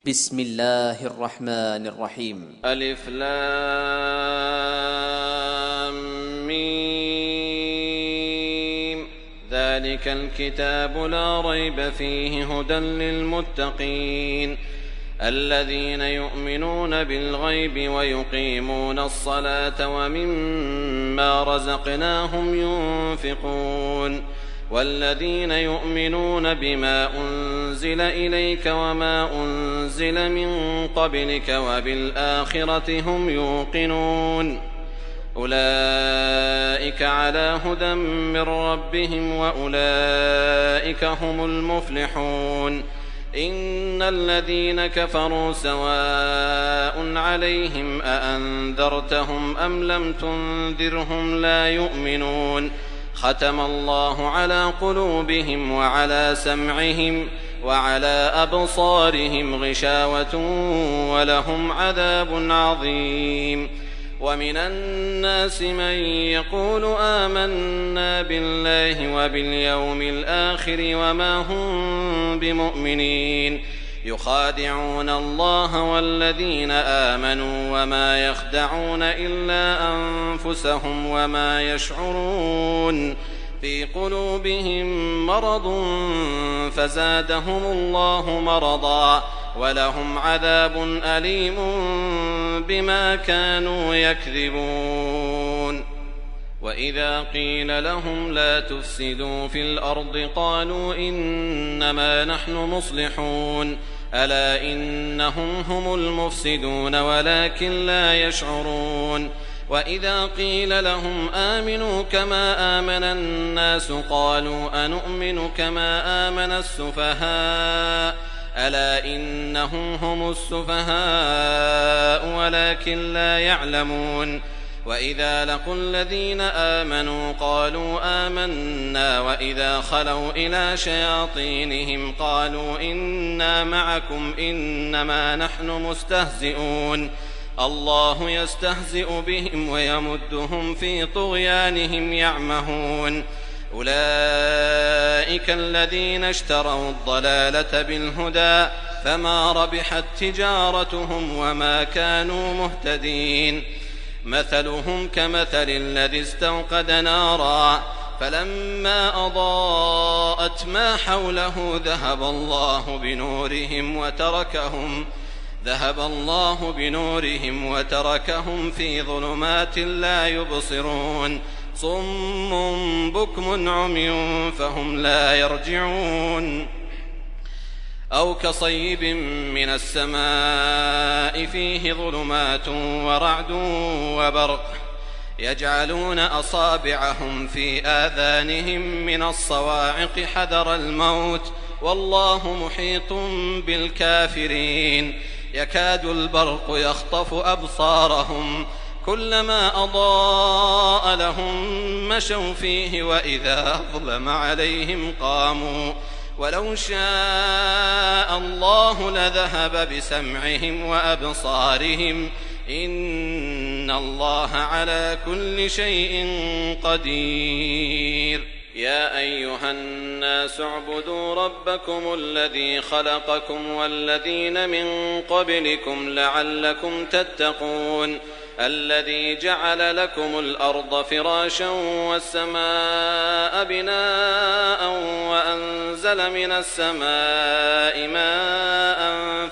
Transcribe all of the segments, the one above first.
بسم الله الرحمن الرحيم. ألف لام ميم. ذلك الكتاب لا ريب فيه هدى للمتقين الذين يؤمنون بالغيب ويقيمون الصلاة ومما رزقناهم ينفقون والذين يؤمنون بما أنزل إليك وما أنزل من قبلك وبالآخرة هم يوقنون أولئك على هدى من ربهم وأولئك هم المفلحون إن الذين كفروا سواء عليهم أأنذرتهم أم لم تنذرهم لا يؤمنون ختم الله على قلوبهم وعلى سمعهم وعلى أبصارهم غشاوة ولهم عذاب عظيم ومن الناس من يقول آمنا بالله وباليوم الآخر وما هم بمؤمنين يخادعون الله والذين آمنوا وما يخدعون إلا أنفسهم وما يشعرون في قلوبهم مرض فزادهم الله مرضا ولهم عذاب أليم بما كانوا يكذبون وإذا قيل لهم لا تفسدوا في الأرض قالوا إنما نحن مصلحون ألا إنهم هم المفسدون ولكن لا يشعرون وإذا قيل لهم آمنوا كما آمن الناس قالوا أنؤمن كما آمن السفهاء ألا إنهم هم السفهاء ولكن لا يعلمون وإذا لقوا الذين آمنوا قالوا آمنا وإذا خلوا إلى شياطينهم قالوا إنا معكم إنما نحن مستهزئون الله يستهزئ بهم ويمدهم في طغيانهم يعمهون أولئك الذين اشتروا الضلالة بالهدى فما ربحت تجارتهم وما كانوا مهتدين مثلهم كمثل الذي استوقد نارا فلما أضاءت ما حوله ذهب الله بنورهم وتركهم في ظلمات لا يبصرون صم بكم عمي فهم لا يرجعون أو كصيب من السماء فيه ظلمات ورعد وبرق يجعلون أصابعهم في آذانهم من الصواعق حذر الموت والله محيط بالكافرين يكاد البرق يخطف أبصارهم كلما أضاء لهم مشوا فيه وإذا أظلم عليهم قاموا ولو شاء الله لذهب بسمعهم وأبصارهم إن الله على كل شيء قدير يا أيها الناس اعبدوا ربكم الذي خلقكم والذين من قبلكم لعلكم تتقون الذي جعل لكم الأرض فراشا والسماء بناء وأنزل من السماء ماء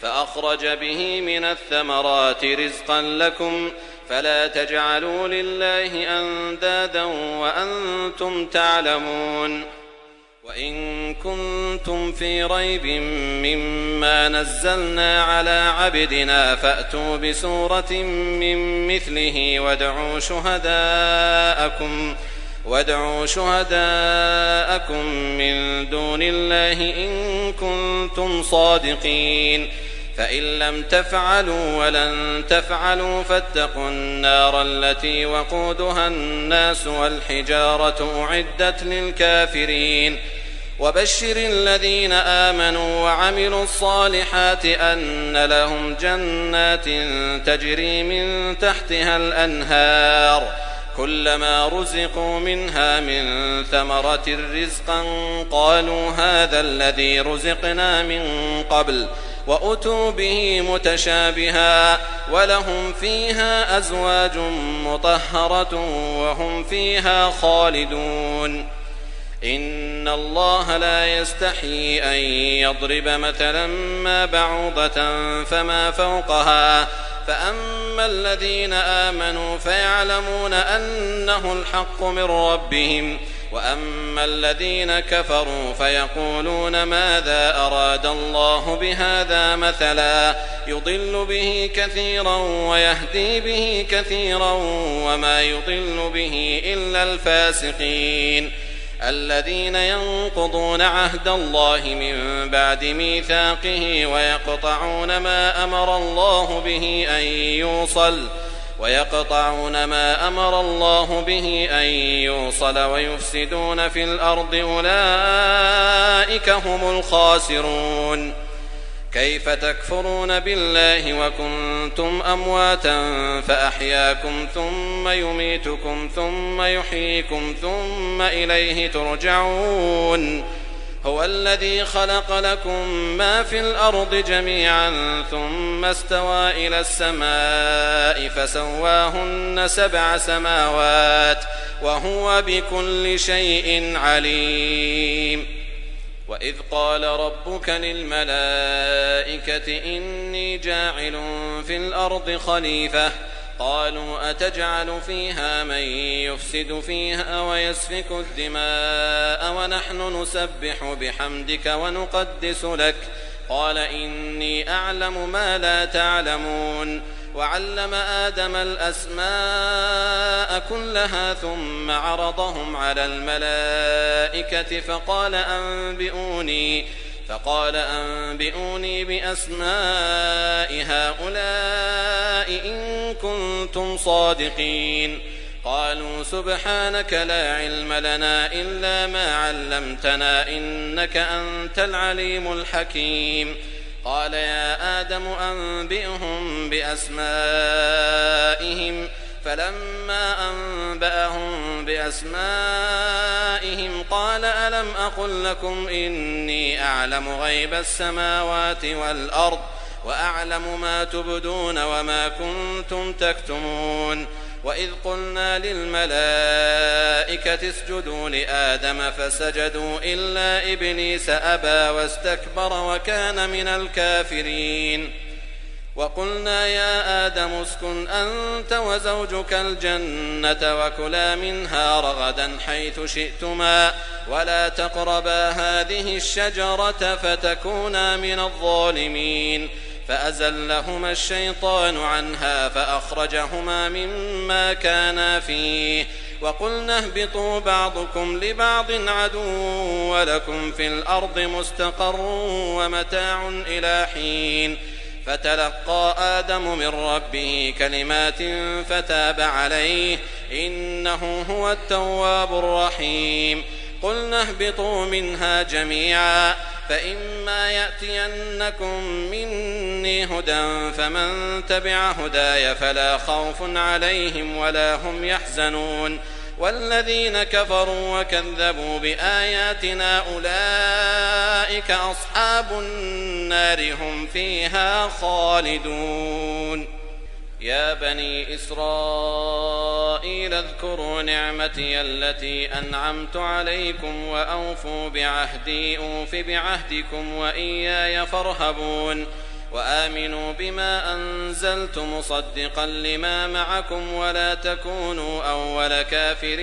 فأخرج به من الثمرات رزقا لكم فلا تجعلوا لله أندادا وأنتم تعلمون وإن كنتم في ريب مما نزلنا على عبدنا فأتوا بسورة من مثله وادعوا شهداءكم من دون الله إن كنتم صادقين فإن لم تفعلوا ولن تفعلوا فاتقوا النار التي وقودها الناس والحجارة أعدت للكافرين وبشر الذين آمنوا وعملوا الصالحات أن لهم جنات تجري من تحتها الأنهار كلما رزقوا منها من ثمرة رزقا قالوا هذا الذي رزقنا من قبل وأتوا به متشابها ولهم فيها أزواج مطهرة وهم فيها خالدون إن الله لا يستحيي أن يضرب مثلا ما بعوضة فما فوقها فأما الذين آمنوا فيعلمون أنه الحق من ربهم وأما الذين كفروا فيقولون ماذا أراد الله بهذا مثلا يضل به كثيرا ويهدي به كثيرا وما يضل به إلا الفاسقين الذين ينقضون عهد الله من بعد ميثاقه ويقطعون ما أمر الله به أن يوصل ويفسدون في الأرض أولئك هم الخاسرون كيف تكفرون بالله وكنتم أمواتا فأحياكم ثم يميتكم ثم يحييكم ثم إليه ترجعون هو الذي خلق لكم ما في الأرض جميعا ثم استوى إلى السماء فسواهن 7 سماوات وهو بكل شيء عليم وإذ قال ربك للملائكة إني جاعل في الأرض خليفة قالوا أتجعل فيها من يفسد فيها ويسفك الدماء ونحن نسبح بحمدك ونقدس لك قال إني أعلم ما لا تعلمون وعلم آدم الأسماء كلها ثم عرضهم على الملائكة فقال أنبئوني بأسماء هؤلاء إن كنتم صادقين قالوا سبحانك لا علم لنا إلا ما علمتنا إنك أنت العليم الحكيم قال يا آدم أنبئهم بأسمائهم فلما أنبأهم بأسمائهم قال ألم أقل لكم إني أعلم غيب السماوات والأرض وأعلم ما تبدون وما كنتم تكتمون وإذ قلنا للملائكة اسجدوا لآدم فسجدوا إلا إبليس أبى واستكبر وكان من الكافرين وقلنا يا آدم اسكن أنت وزوجك الجنة وكلا منها رغدا حيث شئتما ولا تقربا هذه الشجرة فتكونا من الظالمين فأزلهما الشيطان عنها فأخرجهما مما كانا فيه وقلنا اهبطوا بعضكم لبعض عدو ولكم في الأرض مستقر ومتاع إلى حين فتلقى آدم من ربه كلمات فتاب عليه إنه هو التواب الرحيم قلنا اهبطوا منها جميعا فإما يأتينكم مني هدى فمن تبع هداي فلا خوف عليهم ولا هم يحزنون والذين كفروا وكذبوا بآياتنا أولئك أصحاب النار هم فيها خالدون يا بني إسرائيل اذكروا نعمتي التي أنعمت عليكم وأوفوا بعهدي أوف بعهدكم وإياي فارهبون وآمنوا بما أنزلت مصدقا لما معكم ولا تكونوا أول كافر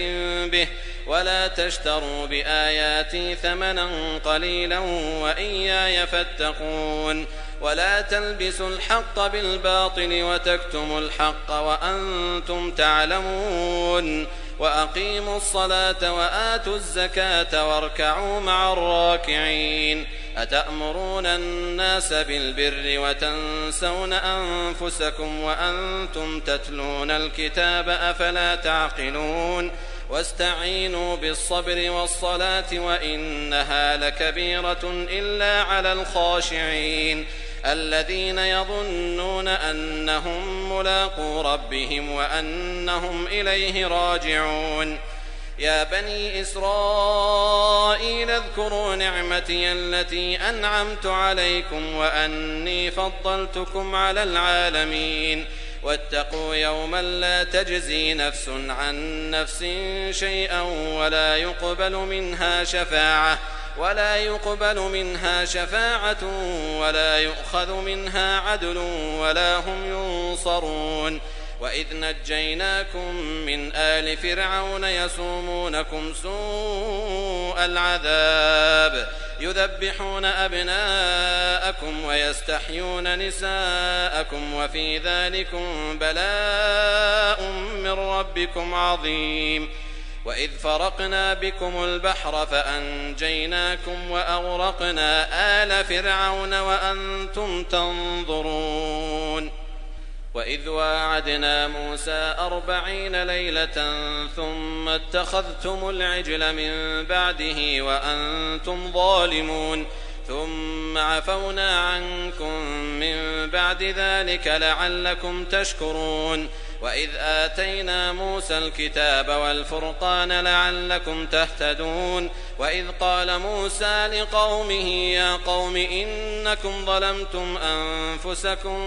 به ولا تشتروا بآياتي ثمنا قليلا وإياي فاتقون ولا تلبسوا الحق بالباطل وتكتموا الحق وأنتم تعلمون وأقيموا الصلاة وآتوا الزكاة واركعوا مع الراكعين أتأمرون الناس بالبر وتنسون أنفسكم وأنتم تتلون الكتاب أفلا تعقلون واستعينوا بالصبر والصلاة وإنها لكبيرة إلا على الخاشعين الذين يظنون أنهم ملاقو ربهم وأنهم إليه راجعون يا بني إسرائيل اذكروا نعمتي التي أنعمت عليكم وأني فضلتكم على العالمين واتقوا يوما لا تجزي نفس عن نفس شيئا ولا يقبل منها شفاعة ولا يؤخذ منها عدل ولا هم ينصرون وإذ نجيناكم من آل فرعون يسومونكم سوء العذاب يذبحون أبناءكم ويستحيون نساءكم وفي ذلكم بلاء من ربكم عظيم وإذ فرقنا بكم البحر فأنجيناكم وأغرقنا آل فرعون وأنتم تنظرون وإذ واعدنا موسى 40 ليلة ثم اتخذتم العجل من بعده وأنتم ظالمون ثم عفونا عنكم من بعد ذلك لعلكم تشكرون وإذ آتينا موسى الكتاب والفرقان لعلكم تهتدون وإذ قال موسى لقومه يا قوم إنكم ظلمتم أنفسكم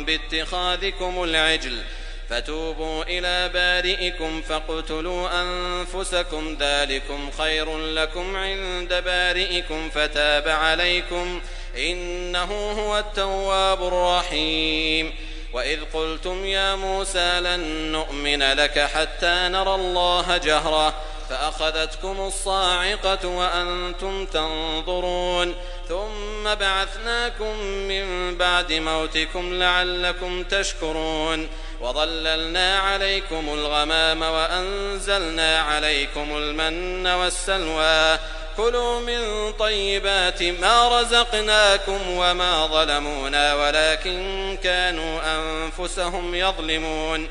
باتخاذكم العجل فتوبوا إلى بارئكم فاقتلوا أنفسكم ذلكم خير لكم عند بارئكم فتاب عليكم إنه هو التواب الرحيم وإذ قلتم يا موسى لن نؤمن لك حتى نرى الله جهرة فأخذتكم الصاعقة وأنتم تنظرون ثم بعثناكم من بعد موتكم لعلكم تشكرون وظللنا عليكم الغمام وأنزلنا عليكم المن والسلوى كلوا من طيبات ما رزقناكم وما ظلمونا ولكن كانوا أنفسهم يظلمون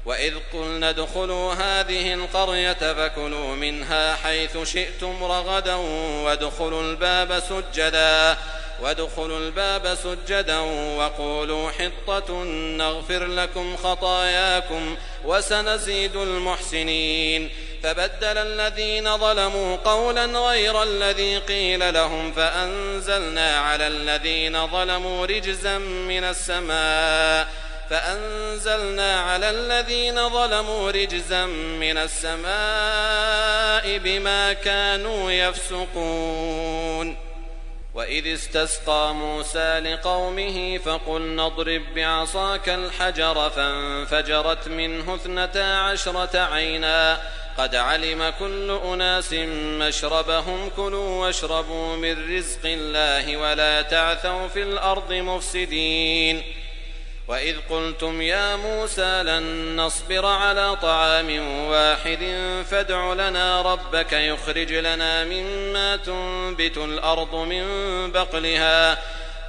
وإذ قلنا ادخلوا هذه القرية فكلوا منها حيث شئتم رغدا وادخلوا الباب سجدا وقولوا حطة نغفر لكم خطاياكم وسنزيد المحسنين فبدل الذين ظلموا قولا غير الذي قيل لهم فأنزلنا على الذين ظلموا رجزا من السماء بما كانوا يفسقون وإذ استسقى موسى لقومه فقلنا اضرب بعصاك الحجر فانفجرت منه 12 عينا قد علم كل أناس مشربهم كلوا واشربوا من رزق الله ولا تعثوا في الأرض مفسدين وإذ قلتم يا موسى لن نصبر على طعام واحد فادع لنا ربك يخرج لنا مما تنبت الأرض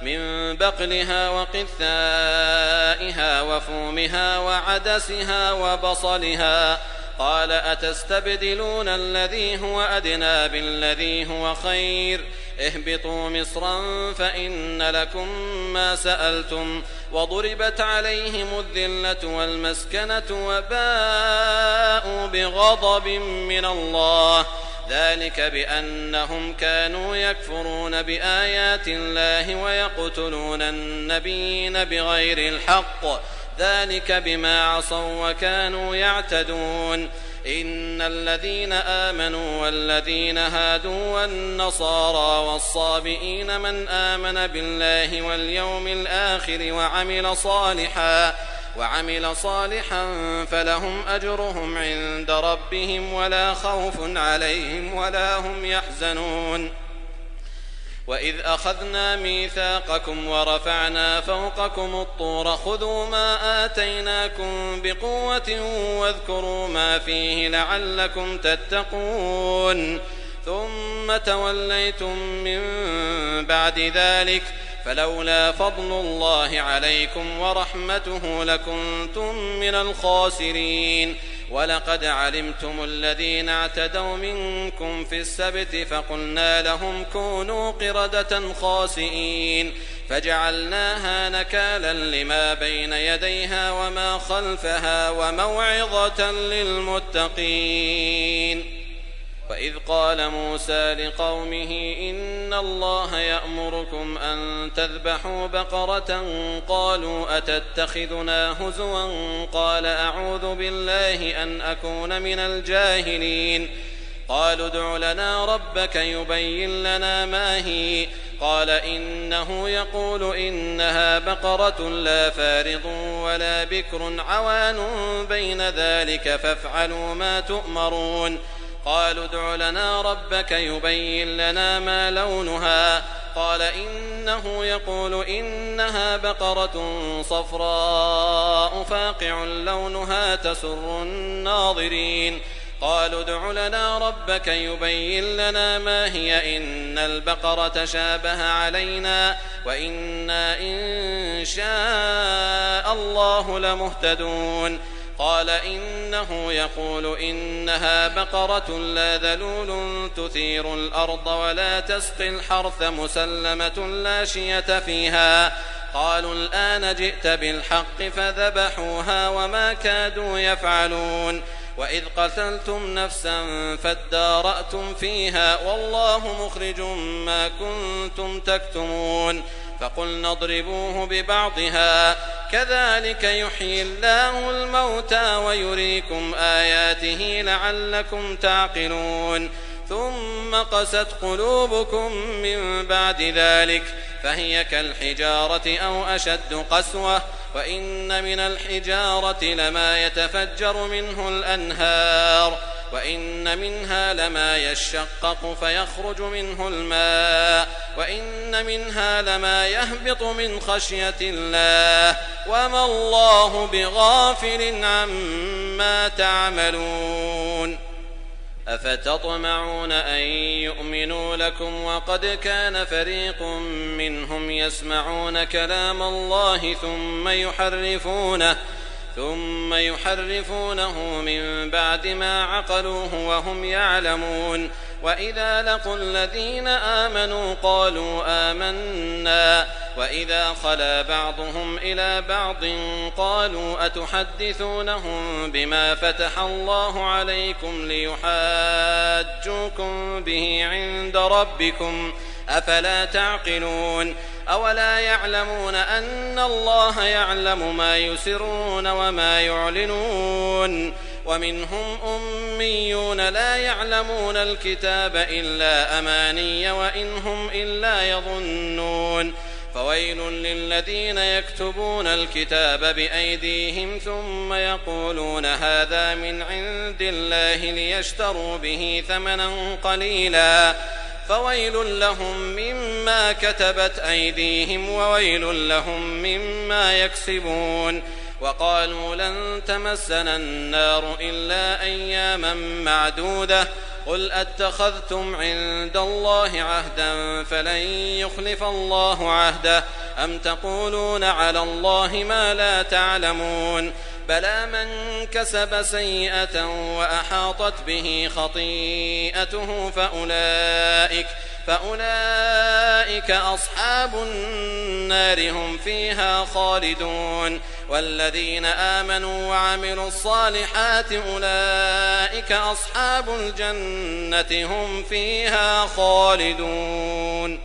من بقلها وقثائها وفومها وعدسها وبصلها قال أتستبدلون الذي هو أدنى بالذي هو خير اهبطوا مصرا فإن لكم ما سألتم وضربت عليهم الذلة والمسكنة وباءوا بغضب من الله ذلك بأنهم كانوا يكفرون بآيات الله ويقتلون النبيين بغير الحق ذلك بما عصوا وكانوا يعتدون إن الذين آمنوا والذين هادوا والنصارى والصابئين من آمن بالله واليوم الآخر وعمل صالحا فلهم أجرهم عند ربهم ولا خوف عليهم ولا هم يحزنون وإذ أخذنا ميثاقكم ورفعنا فوقكم الطور خذوا ما آتيناكم بقوة واذكروا ما فيه لعلكم تتقون ثم توليتم من بعد ذلك فلولا فضل الله عليكم ورحمته لكنتم من الخاسرين ولقد علمتم الذين اعتدوا منكم في السبت فقلنا لهم كونوا قردة خاسئين فجعلناها نكالا لما بين يديها وما خلفها وموعظة للمتقين. وإذ قال موسى لقومه إن الله يأمركم أن تذبحوا بقرة قالوا أتتخذنا هزوا قال أعوذ بالله أن أكون من الجاهلين. قالوا ادع لنا ربك يبين لنا ما هي قال إنه يقول إنها بقرة لا فارض ولا بكر عوان بين ذلك فافعلوا ما تؤمرون. قالوا ادع لنا ربك يبين لنا ما لونها قال إنه يقول إنها بقرة صفراء فاقع لونها تسر الناظرين. قالوا ادع لنا ربك يبين لنا ما هي إن البقرة شابه علينا وإنا إن شاء الله لمهتدون. قال إنه يقول إنها بقرة لا ذلول تثير الأرض ولا تسقي الحرث مسلمة لا شية فيها. قالوا الآن جئت بالحق فذبحوها وما كادوا يفعلون. وإذ قتلتم نفسا فادارأتم فيها والله مخرج ما كنتم تكتمون. فقلنا اضربوه ببعضها كذلك يحيي الله الموتى ويريكم آياته لعلكم تعقلون. ثم قست قلوبكم من بعد ذلك فهي كالحجارة أو أشد قسوة وإن من الحجارة لما يتفجر منه الأنهار وإن منها لما يشقق فيخرج منه الماء وإن منها لما يهبط من خشية الله وما الله بغافل عما تعملون. أفتطمعون أن يؤمنوا لكم وقد كان فريق منهم يسمعون كلام الله ثم يحرفونه من بعد ما عقلوه وهم يعلمون. وإذا لقوا الذين آمنوا قالوا آمنا وإذا خلا بعضهم إلى بعض قالوا أتحدثونهم بما فتح الله عليكم ليحاجوكم به عند ربكم أفلا تعقلون. أولا يعلمون أن الله يعلم ما يسرون وما يعلنون. ومنهم أميون لا يعلمون الكتاب إلا أماني وإن هم إلا يظنون. فويل للذين يكتبون الكتاب بأيديهم ثم يقولون هذا من عند الله ليشتروا به ثمنا قليلا فويل لهم مما كتبت أيديهم وويل لهم مما يكسبون. وقالوا لن تمسنا النار إلا أياما معدودة قل أتخذتم عند الله عهدا فلن يخلف الله عهده أم تقولون على الله ما لا تعلمون. بلى من كسب سيئة وأحاطت به خطيئته فأولئك أصحاب النار هم فيها خالدون. والذين آمنوا وعملوا الصالحات أولئك أصحاب الجنة هم فيها خالدون.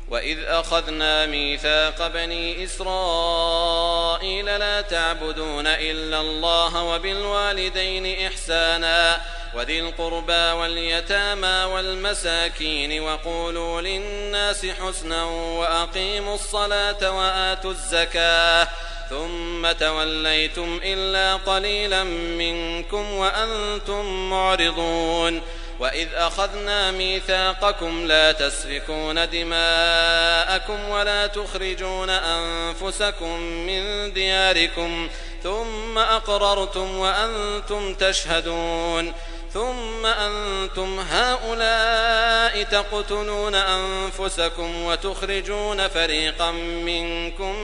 وإذ أخذنا ميثاق بني إسرائيل لا تعبدون إلا الله وبالوالدين إحسانا وذي القربى واليتامى والمساكين وقولوا للناس حسنا وأقيموا الصلاة وآتوا الزكاة ثم توليتم إلا قليلا منكم وأنتم معرضون. وإذ أخذنا ميثاقكم لا تسفكون دماءكم ولا تخرجون أنفسكم من دياركم ثم أقررتم وأنتم تشهدون. ثم أنتم هؤلاء تقتلون أنفسكم وتخرجون فريقا منكم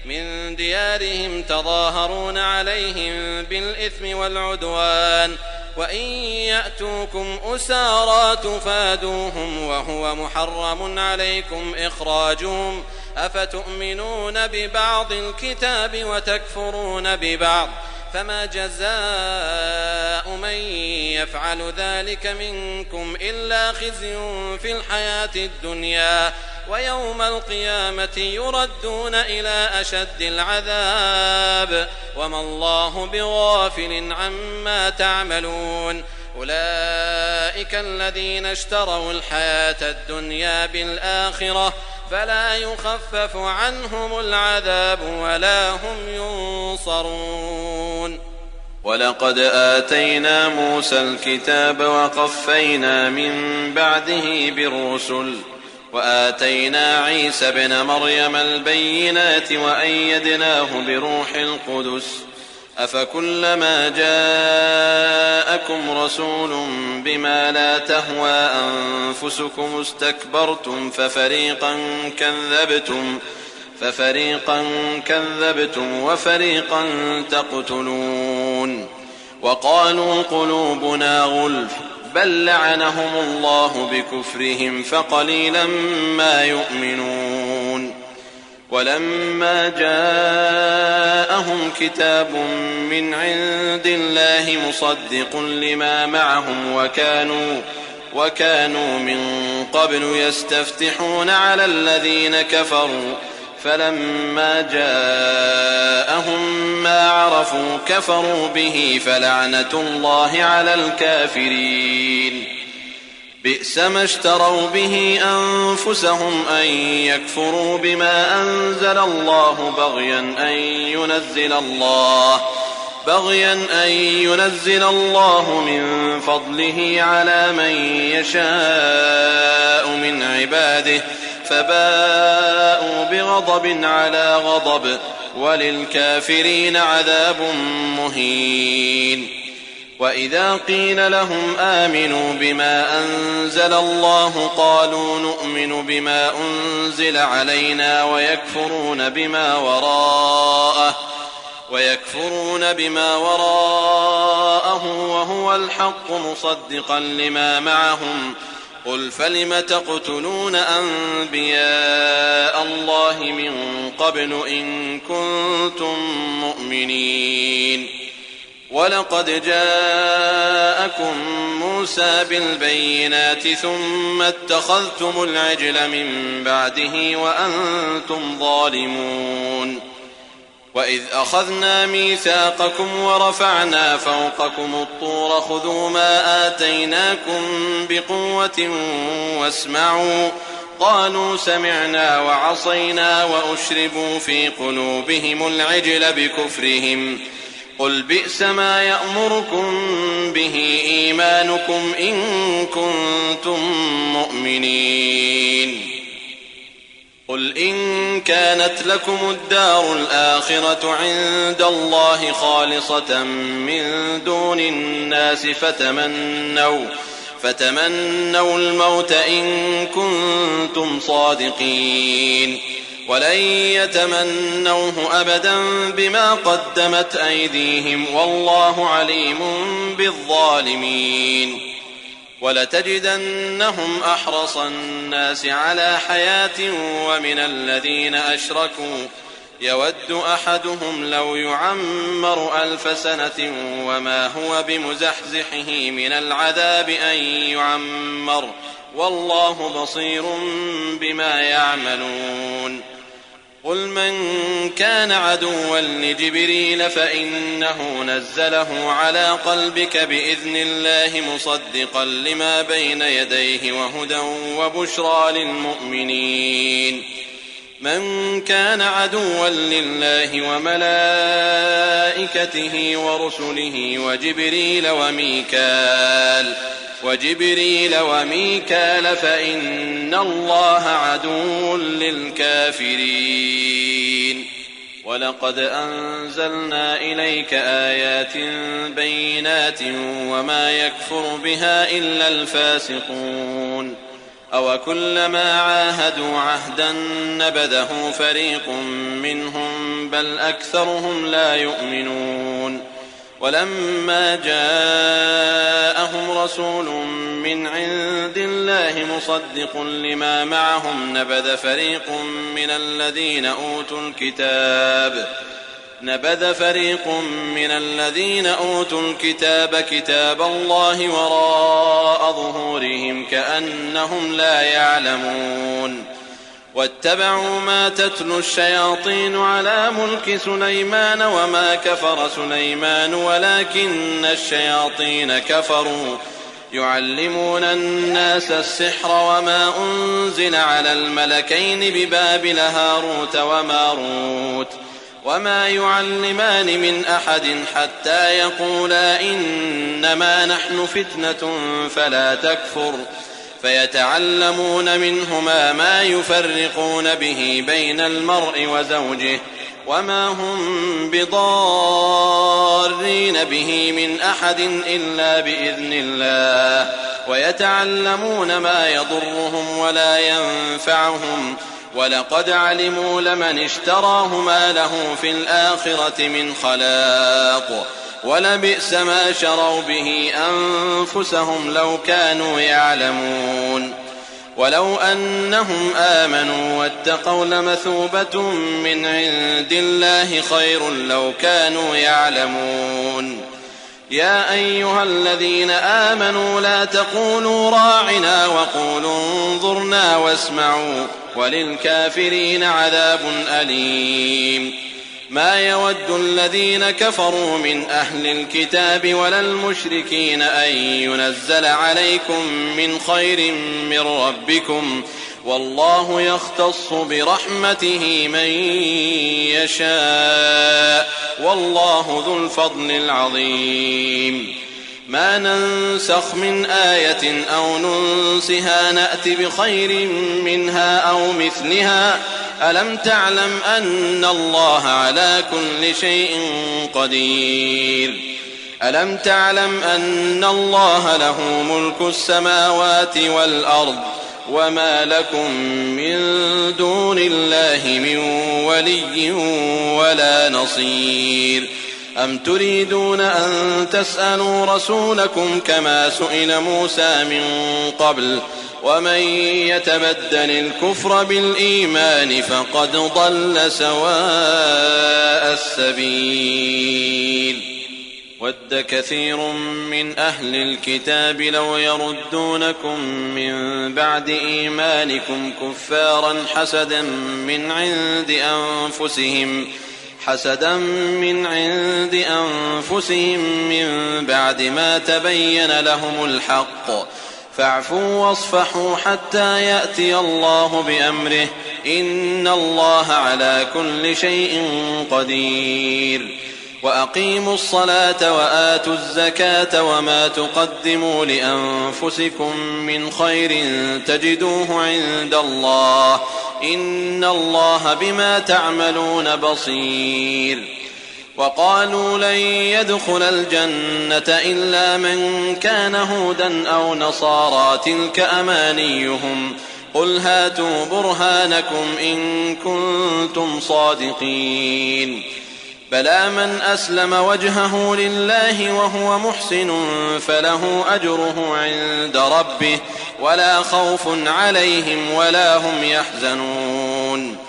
من ديارهم تظاهرون عليهم بالإثم والعدوان وإن يأتوكم أسارى تفادوهم وهو محرم عليكم إخراجهم أفتؤمنون ببعض الكتاب وتكفرون ببعض فما جزاء من يفعل ذلك منكم إلا خزي في الحياة الدنيا ويوم القيامة يردون إلى أشد العذاب وما الله بغافل عما تعملون أولئك الذين اشتروا الحياة الدنيا بالآخرة فلا يخفف عنهم العذاب ولا هم ينصرون. ولقد آتينا موسى الكتاب وقفينا من بعده بالرسل وآتينا عيسى ابن مريم البينات وأيدناه بروح القدس أفكلما جاءكم رسول بما لا تهوى أنفسكم استكبرتم ففريقا كذبتم وفريقا تقتلون وقالوا قلوبنا غلف بل لعنهم الله بكفرهم فقليلا ما يؤمنون. ولما جاءهم كتاب من عند الله مصدق لما معهم وكانوا من قبل يستفتحون على الذين كفروا فلما جاءهم ما عرفوا كفروا به فلعنة الله على الكافرين. بئس ما اشتروا به أنفسهم أن يكفروا بما أنزل الله بغيا أن ينزل الله من فضله على من يشاء من عباده فباءوا بغضب على غضب وللكافرين عذاب مهين. وإذا قيل لهم آمنوا بما أنزل الله قالوا نؤمن بما أنزل علينا ويكفرون بما وراءه وهو الحق مصدقا لما معهم قل فلم تقتلون أنبياء الله من قبل إن كنتم مؤمنين. ولقد جاءكم موسى بالبينات ثم اتخذتم العجل من بعده وأنتم ظالمون. وإذ أخذنا ميثاقكم ورفعنا فوقكم الطور خذوا ما آتيناكم بقوة واسمعوا قالوا سمعنا وعصينا وأشربوا في قلوبهم العجل بكفرهم قل بئس ما يأمركم به إيمانكم إن كنتم مؤمنين. قل إن كانت لكم الدار الآخرة عند الله خالصة من دون الناس فتمنوا الموت إن كنتم صادقين ولن يتمنوه أبدا بما قدمت أيديهم والله عليم بالظالمين. ولتجدنهم أحرص الناس على حياة ومن الذين أشركوا يود أحدهم لو يعمر 1000 سنة وما هو بمزحزحه من العذاب أن يعمر والله بصير بما يعملون. قل من كان عدوا لجبريل فإنه نزله على قلبك بإذن الله مصدقا لما بين يديه وهدى وبشرى للمؤمنين. من كان عدوا لله وملائكته ورسله وجبريل وميكال فإن الله عدو للكافرين. ولقد أنزلنا إليك آيات بينات وما يكفر بها إلا الفاسقون. أوكلما عاهدوا عهدا نبذه فريق منهم بل أكثرهم لا يؤمنون. ولما جاءهم رسول من عند الله مصدق لما معهم نبذ فريق من الذين أوتوا الكتاب كتاب الله وراء ظهورهم كأنهم لا يعلمون واتبعوا ما تتلو الشياطين على ملك سليمان وما كفر سليمان ولكن الشياطين كفروا يعلمون الناس السحر وما أنزل على الملكين ببابل هاروت وماروت وما يعلمان من أحد حتى يقولا إنما نحن فتنة فلا تكفر فيتعلمون منهما ما يفرقون به بين المرء وزوجه وما هم بضارين به من أحد إلا بإذن الله ويتعلمون ما يضرهم ولا ينفعهم ولقد علموا لمن اشتراه ما له في الآخرة من خلاق ولبئس ما شروا به أنفسهم لو كانوا يعلمون ولو أنهم آمنوا واتقوا لمثوبة من عند الله خير لو كانوا يعلمون يا أيها الذين آمنوا لا تقولوا راعنا وقولوا انظرنا واسمعوا وللكافرين عذاب أليم ما يود الذين كفروا من أهل الكتاب ولا المشركين أن ينزل عليكم من خير من ربكم والله يختص برحمته من يشاء والله ذو الفضل العظيم ما ننسخ من آية أو ننسها نأت بخير منها أو مثلها ألم تعلم أن الله على كل شيء قدير ألم تعلم أن الله له ملك السماوات والأرض وما لكم من دون الله من ولي ولا نصير أم تريدون أن تسألوا رسولكم كما سئل موسى من قبل ومن يتبدل الكفر بالإيمان فقد ضل سواء السبيل ود كثير من أهل الكتاب لو يردونكم من بعد إيمانكم كفارا حسدا من عند أنفسهم من بعد ما تبين لهم الحق فاعفوا واصفحوا حتى يأتي الله بأمره إن الله على كل شيء قدير وأقيموا الصلاة وآتوا الزكاة وما تقدموا لأنفسكم من خير تجدوه عند الله إن الله بما تعملون بصير وقالوا لن يدخل الجنة إلا من كان هودا أو نصارى تلك أمانيهم قل هاتوا برهانكم إن كنتم صادقين بلى من أسلم وجهه لله وهو محسن فله أجره عند ربه ولا خوف عليهم ولا هم يحزنون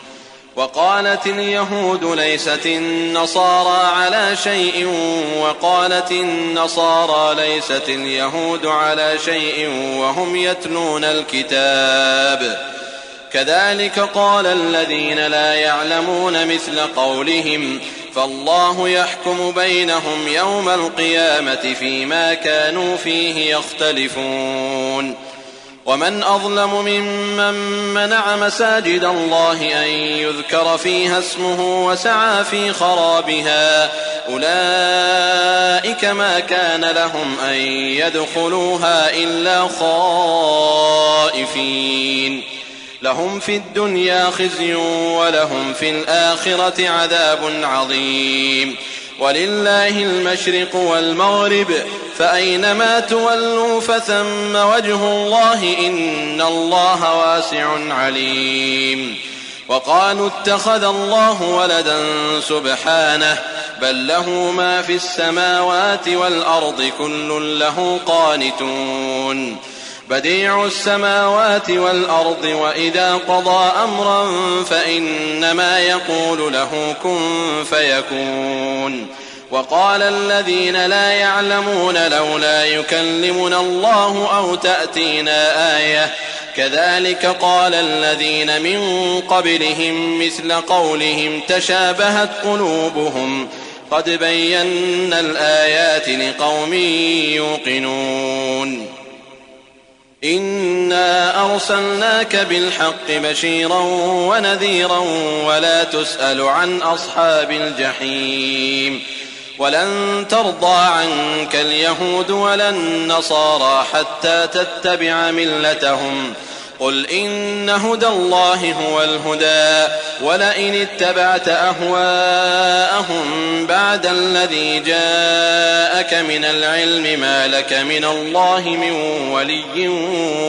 وقالت اليهود ليست النصارى على شيء وقالت النصارى ليست اليهود على شيء وهم يتلون الكتاب كذلك قال الذين لا يعلمون مثل قولهم فالله يحكم بينهم يوم القيامة فيما كانوا فيه يختلفون ومن أظلم ممن منع مساجد الله أن يذكر فيها اسمه وسعى في خرابها أولئك ما كان لهم أن يدخلوها إلا خائفين لهم في الدنيا خزي ولهم في الآخرة عذاب عظيم ولله المشرق والمغرب فأينما تولوا فثم وجه الله إن الله واسع عليم وقالوا اتخذ الله ولدا سبحانه بل له ما في السماوات والأرض كل له قانتون بديع السماوات والأرض وإذا قضى أمرا فإنما يقول له كن فيكون وقال الذين لا يعلمون لولا يكلمنا الله أو تأتينا آية كذلك قال الذين من قبلهم مثل قولهم تشابهت قلوبهم قد بينا الآيات لقوم يوقنون إنا أرسلناك بالحق بشيرا ونذيرا ولا تسأل عن أصحاب الجحيم ولن ترضى عنك اليهود ولا النصارى حتى تتبع ملتهم قل إن هدى الله هو الهدى ولئن اتبعت أهواءهم بعد الذي جاءك من العلم ما لك من الله من ولي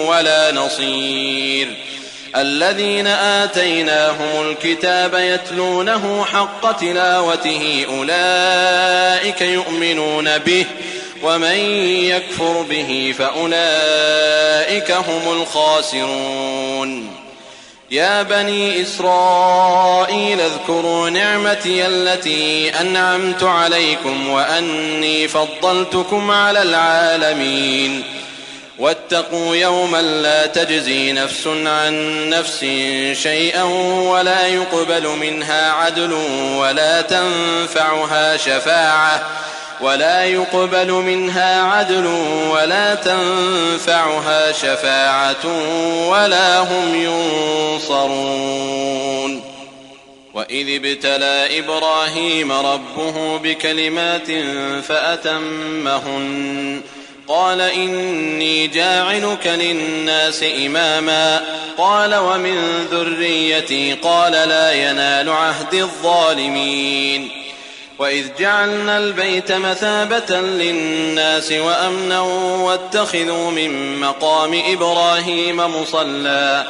ولا نصير الذين آتيناهم الكتاب يتلونه حق تلاوته أولئك يؤمنون به ومن يكفر به فأولئك هم الخاسرون يا بني إسرائيل اذكروا نعمتي التي أنعمت عليكم وأني فضلتكم على العالمين واتقوا يوما لا تجزي نفس عن نفس شيئا ولا يقبل منها عدل ولا تنفعها شفاعة ولا هم ينصرون وإذ ابتلى إبراهيم ربه بكلمات فأتمهن قال إني جاعلك للناس إماما قال ومن ذريتي قال لا ينال عهد الظالمين وإذ جعلنا البيت مثابة للناس وأمنا واتخذوا من مقام إبراهيم مصلى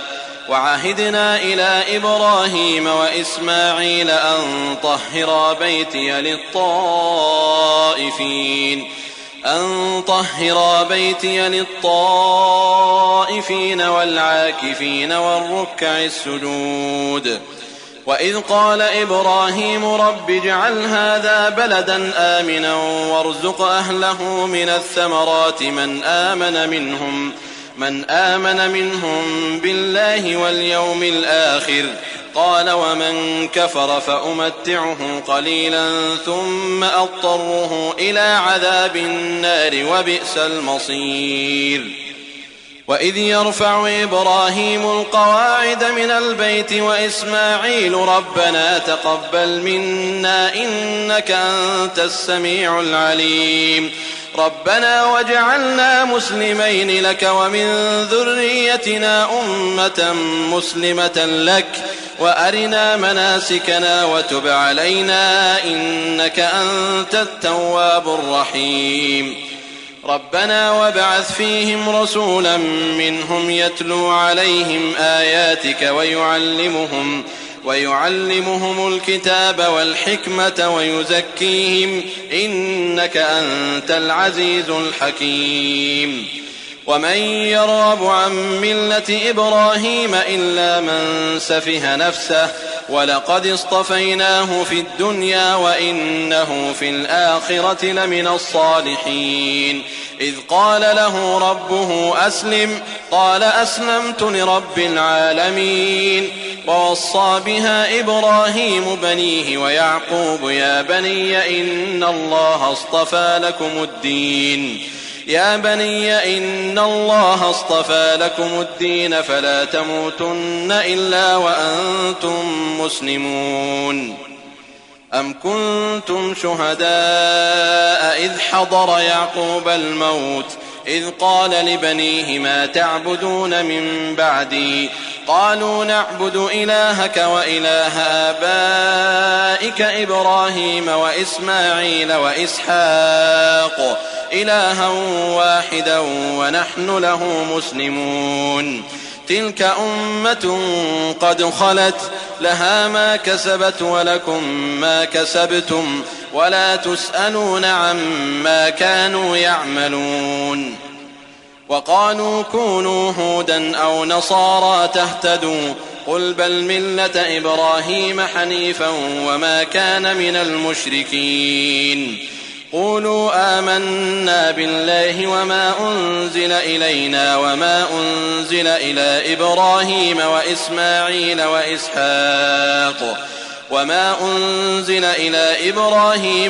وعهدنا إلى إبراهيم وإسماعيل أن طهرا بيتي للطائفين والعاكفين والركع السجود وإذ قال إبراهيم رب اجعل هذا بلدا آمنا وارزق أهله من الثمرات من آمن منهم بالله واليوم الآخر قال ومن كفر فأمتعه قليلا ثم أضطره إلى عذاب النار وبئس المصير وإذ يرفع إبراهيم القواعد من البيت وإسماعيل ربنا تقبل منا إنك أنت السميع العليم ربنا واجعلنا مسلمين لك ومن ذريتنا أمة مسلمة لك وأرنا مناسكنا وتب علينا إنك أنت التواب الرحيم ربنا وابعث فيهم رسولا منهم يتلو عليهم آياتك ويعلمهم الكتاب والحكمة ويزكيهم إنك أنت العزيز الحكيم ومن يرغب عن ملة إبراهيم إلا من سفه نفسه ولقد اصطفيناه في الدنيا وإنه في الآخرة لمن الصالحين إذ قال له ربه أسلم قال أسلمت لرب العالمين ووصى بها إبراهيم بنيه ويعقوب يا بني إن الله اصطفى لكم الدين فلا تموتن إلا وأنتم مسلمون أم كنتم شهداء إذ حضر يعقوب الموت إذ قال لبنيه ما تعبدون من بعدي قالوا نعبد إلهك وإله آبائك إبراهيم وإسماعيل وإسحاق إلها واحدا ونحن له مسلمون تلك أمة قد خلت لها ما كسبت ولكم ما كسبتم ولا تسألون عما كانوا يعملون. وقالوا كونوا هودا أو نصارى تهتدوا قل بل ملة إبراهيم حنيفا وما كان من المشركين. قولوا آمنا بالله وما أنزل إلينا وما أنزل إلى إبراهيم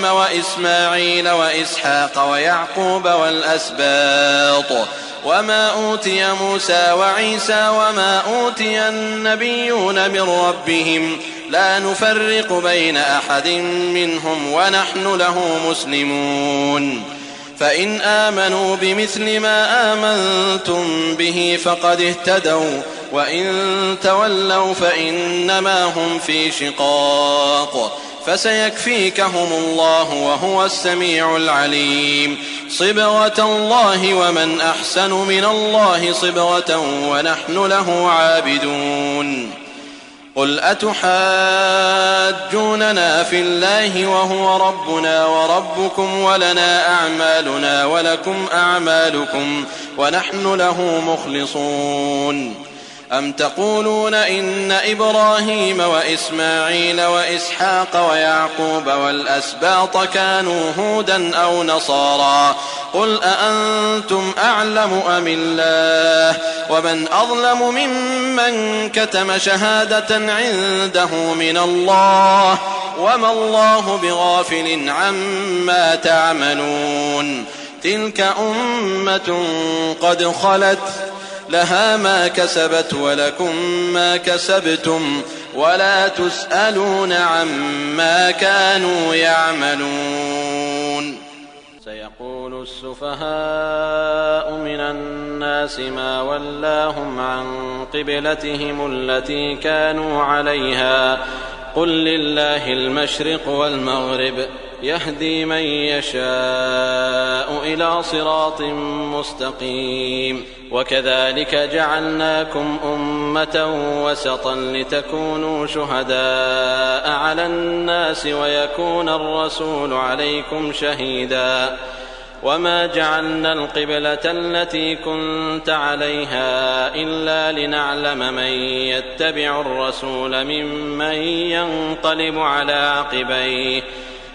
وإسماعيل وإسحاق ويعقوب والأسباط وما أوتي موسى وعيسى وما أوتي النبيون من ربهم لا نفرق بين أحد منهم ونحن له مسلمون. فإن آمنوا بمثل ما آمنتم به فقد اهتدوا وإن تولوا فإنما هم في شقاق فسيكفيكهم الله وهو السميع العليم. صبغة الله ومن أحسن من الله صبغة ونحن له عابدون. قل أتحاجوننا في الله وهو ربنا وربكم ولنا أعمالنا ولكم أعمالكم ونحن له مخلصون. أم تقولون إن إبراهيم وإسماعيل وإسحاق ويعقوب والأسباط كانوا هودا أو نصارى قل أأنتم أعلم أم الله ومن أظلم ممن كتم شهادة عنده من الله وما الله بغافل عما تعملون. تلك أمة قد خلت لها ما كسبت ولكم ما كسبتم ولا تسألون عما كانوا يعملون. سيقول السفهاء من الناس ما ولاهم عن قبلتهم التي كانوا عليها قل لله المشرق والمغرب يهدي من يشاء إلى صراط مستقيم. وكذلك جعلناكم أمة وسطا لتكونوا شهداء على الناس ويكون الرسول عليكم شهيدا. وما جعلنا القبلة التي كنت عليها إلا لنعلم من يتبع الرسول ممن ينقلب على عقبيه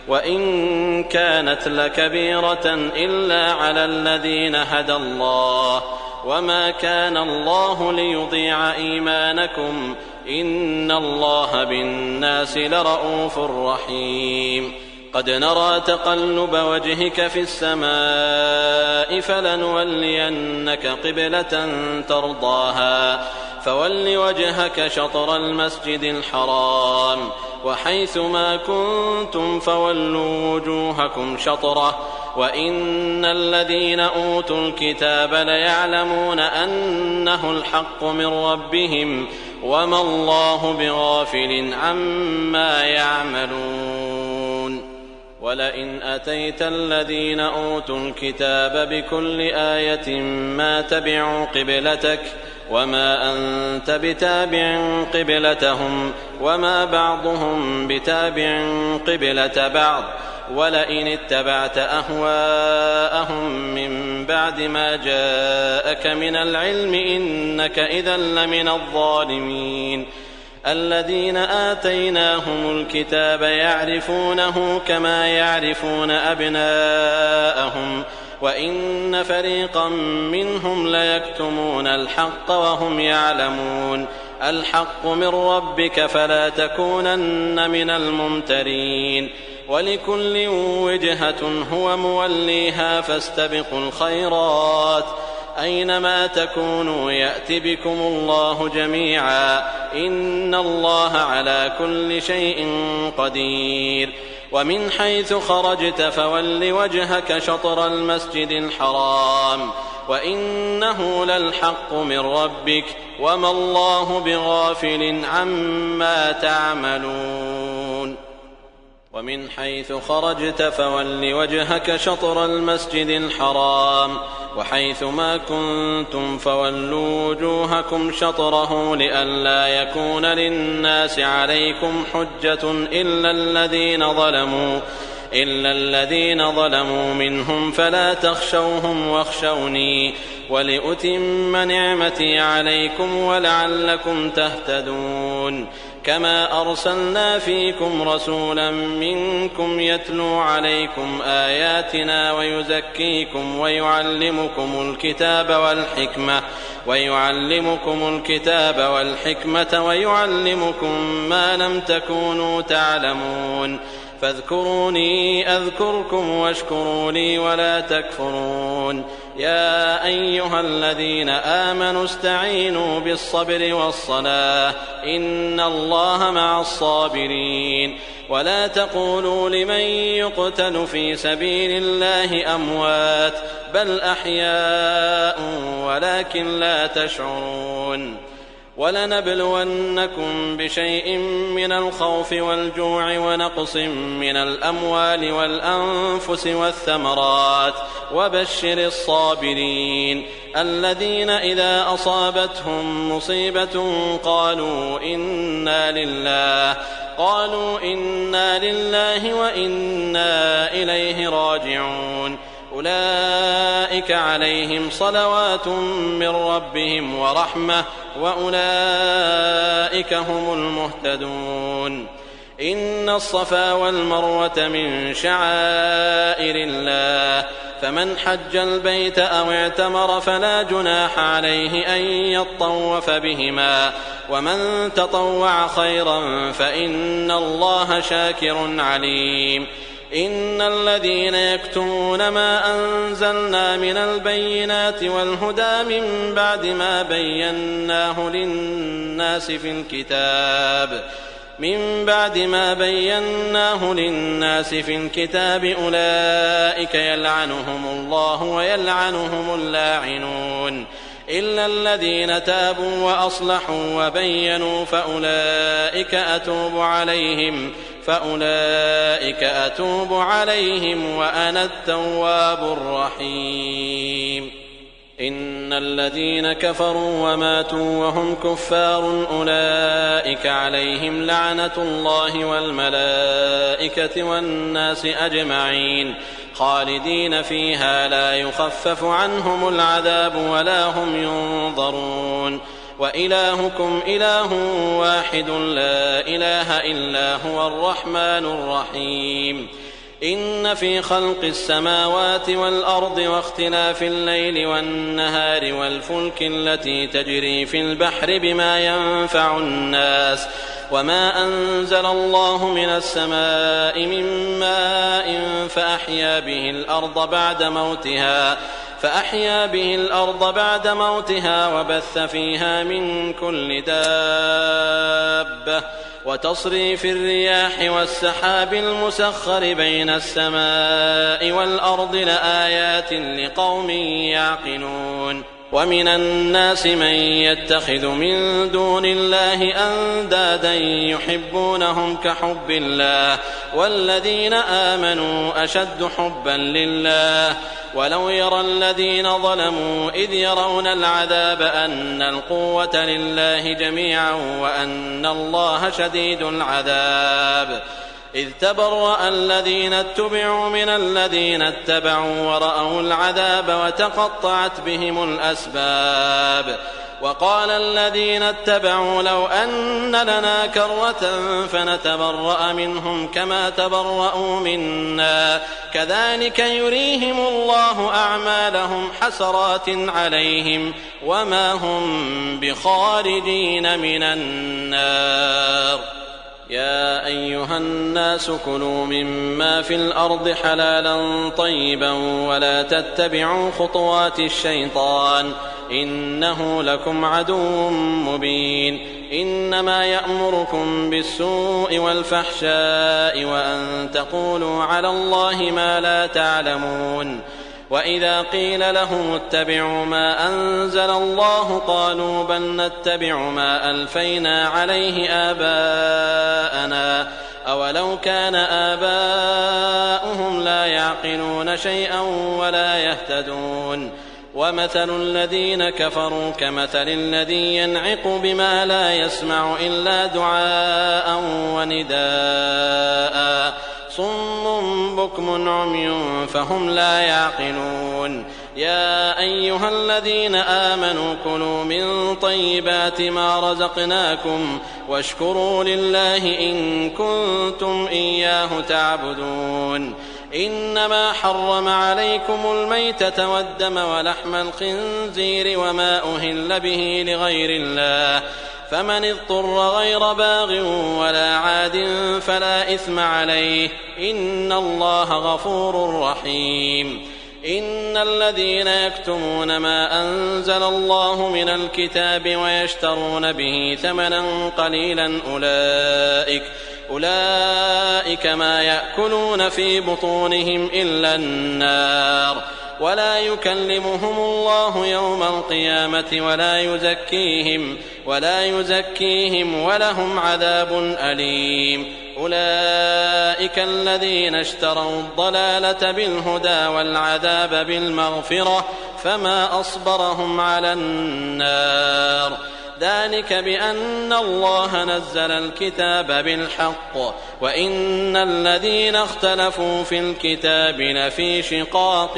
وإن كانت لكبيرة إلا على الذين هدى الله وما كان الله ليضيع إيمانكم إن الله بالناس لرؤوف رحيم. قد نرى تقلب وجهك في السماء فلنولينك قبلة ترضاها فول وجهك شطر المسجد الحرام وحيث ما كنتم فولوا وجوهكم شطره وإن الذين أوتوا الكتاب ليعلمون أنه الحق من ربهم وما الله بغافل عما يعملون. ولئن أتيت الذين أوتوا الكتاب بكل آية ما تبعوا قبلتك وما أنت بتابع قبلتهم وما بعضهم بتابع قبلة بعض ولئن اتبعت أهواءهم من بعد ما جاءك من العلم إنك إذا لمن الظالمين. الذين آتيناهم الكتاب يعرفونه كما يعرفون أبناءهم وإن فريقا منهم ليكتمون الحق وهم يعلمون. الحق من ربك فلا تكونن من الممترين. ولكل وجهة هو موليها فاستبقوا الخيرات أينما تكونوا يأت بكم الله جميعا إن الله على كل شيء قدير. ومن حيث خرجت فول وجهك شطر المسجد الحرام وإنه للحق من ربك وما الله بغافل عما تعملون. ومن حيث خرجت فول وجهك شطر المسجد الحرام وحيث ما كنتم فولوا وجوهكم شطره لئلا يكون للناس عليكم حجة إلا الذين ظلموا منهم فلا تخشوهم واخشوني ولأتم نعمتي عليكم ولعلكم تهتدون كما أرسلنا فيكم رسولا منكم يتلو عليكم آياتنا ويزكيكم ويعلمكم الكتاب والحكمة ويعلمكم ما لم تكونوا تعلمون فاذكروني أذكركم واشكروا لي ولا تكفرون يا أيها الذين آمنوا استعينوا بالصبر والصلاة إن الله مع الصابرين ولا تقولوا لمن يقتل في سبيل الله أموات بل أحياء ولكن لا تشعرون ولنبلونكم بشيء من الخوف والجوع ونقص من الأموال والأنفس والثمرات وبشر الصابرين الذين إذا أصابتهم مصيبة قالوا إنا لله وإنا إليه راجعون أولئك عليهم صلوات من ربهم ورحمة وأولئك هم المهتدون إن الصفا والمروة من شعائر الله فمن حج البيت أو اعتمر فلا جناح عليه أن يطوف بهما ومن تطوع خيرا فإن الله شاكر عليم إن الذين يكتمون ما أنزلنا من البينات والهدى من بعد ما بيناه للناس في الكتاب أولئك يلعنهم الله ويلعنهم اللاعنون إلا الذين تابوا وأصلحوا وبينوا فأولئك أتوب عليهم وأنا التواب الرحيم إن الذين كفروا وماتوا وهم كفار أولئك عليهم لعنة الله والملائكة والناس أجمعين خالدين فيها لا يخفف عنهم العذاب ولا هم ينظرون وإلهكم إله واحد لا إله إلا هو الرحمن الرحيم إن في خلق السماوات والأرض واختلاف الليل والنهار والفلك التي تجري في البحر بما ينفع الناس وما أنزل الله من السماء من ماء فأحيا به الأرض بعد موتها وبث فيها من كل دابة وتصريف الرياح والسحاب المسخر بين السماء والأرض لآيات لقوم يعقلون ومن الناس من يتخذ من دون الله أندادا يحبونهم كحب الله والذين آمنوا أشد حبا لله ولو يرى الذين ظلموا إذ يرون العذاب أن القوة لله جميعا وأن الله شديد العذاب إذ تبرأ الذين اتبعوا من الذين اتبعوا ورأوا العذاب وتقطعت بهم الأسباب وقال الذين اتبعوا لو أن لنا كرة فنتبرأ منهم كما تبرأوا منا كذلك يريهم الله أعمالهم حسرات عليهم وما هم بخارجين من النار يا أيها الناس كلوا مما في الأرض حلالا طيبا ولا تتبعوا خطوات الشيطان إنه لكم عدو مبين إنما يأمركم بالسوء والفحشاء وأن تقولوا على الله ما لا تعلمون وإذا قيل لهم اتبعوا ما أنزل الله قالوا بل نتبع ما ألفينا عليه آباءنا أولو كان آباؤهم لا يعقلون شيئا ولا يهتدون ومثل الذين كفروا كمثل الذي ينعق بما لا يسمع إلا دعاء ونداء صم بكم عمي فهم لا يعقلون يا أيها الذين آمنوا كلوا من طيبات ما رزقناكم واشكروا لله إن كنتم إياه تعبدون إنما حرم عليكم الميتة والدم ولحم الخنزير وما أهل به لغير الله فمن اضطر غير باغ ولا عاد فلا إثم عليه إن الله غفور رحيم إن الذين يكتمون ما أنزل الله من الكتاب ويشترون به ثمنا قليلا أولئك ما يأكلون في بطونهم إلا النار ولا يكلمهم الله يوم القيامة ولا يزكيهم ولهم عذاب أليم أولئك الذين اشتروا الضلالة بالهدى والعذاب بالمغفرة فما أصبرهم على النار ذلك بأن الله نزل الكتاب بالحق وإن الذين اختلفوا في الكتاب لفي شقاق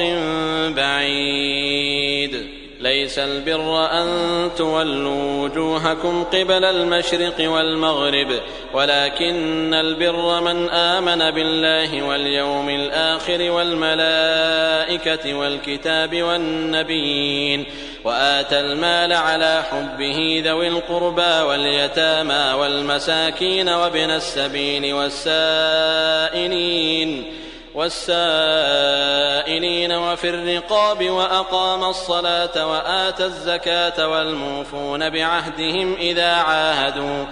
بعيد ليس البر أن تولوا وجوهكم قبل المشرق والمغرب ولكن البر من آمن بالله واليوم الآخر والملائكة والكتاب والنبيين وآتى المال على حبه ذوي القربى واليتامى والمساكين وابن السبيل والسائلين وفي الرقاب وأقام الصلاة وآتى الزكاة والموفون بعهدهم إذا عاهدوا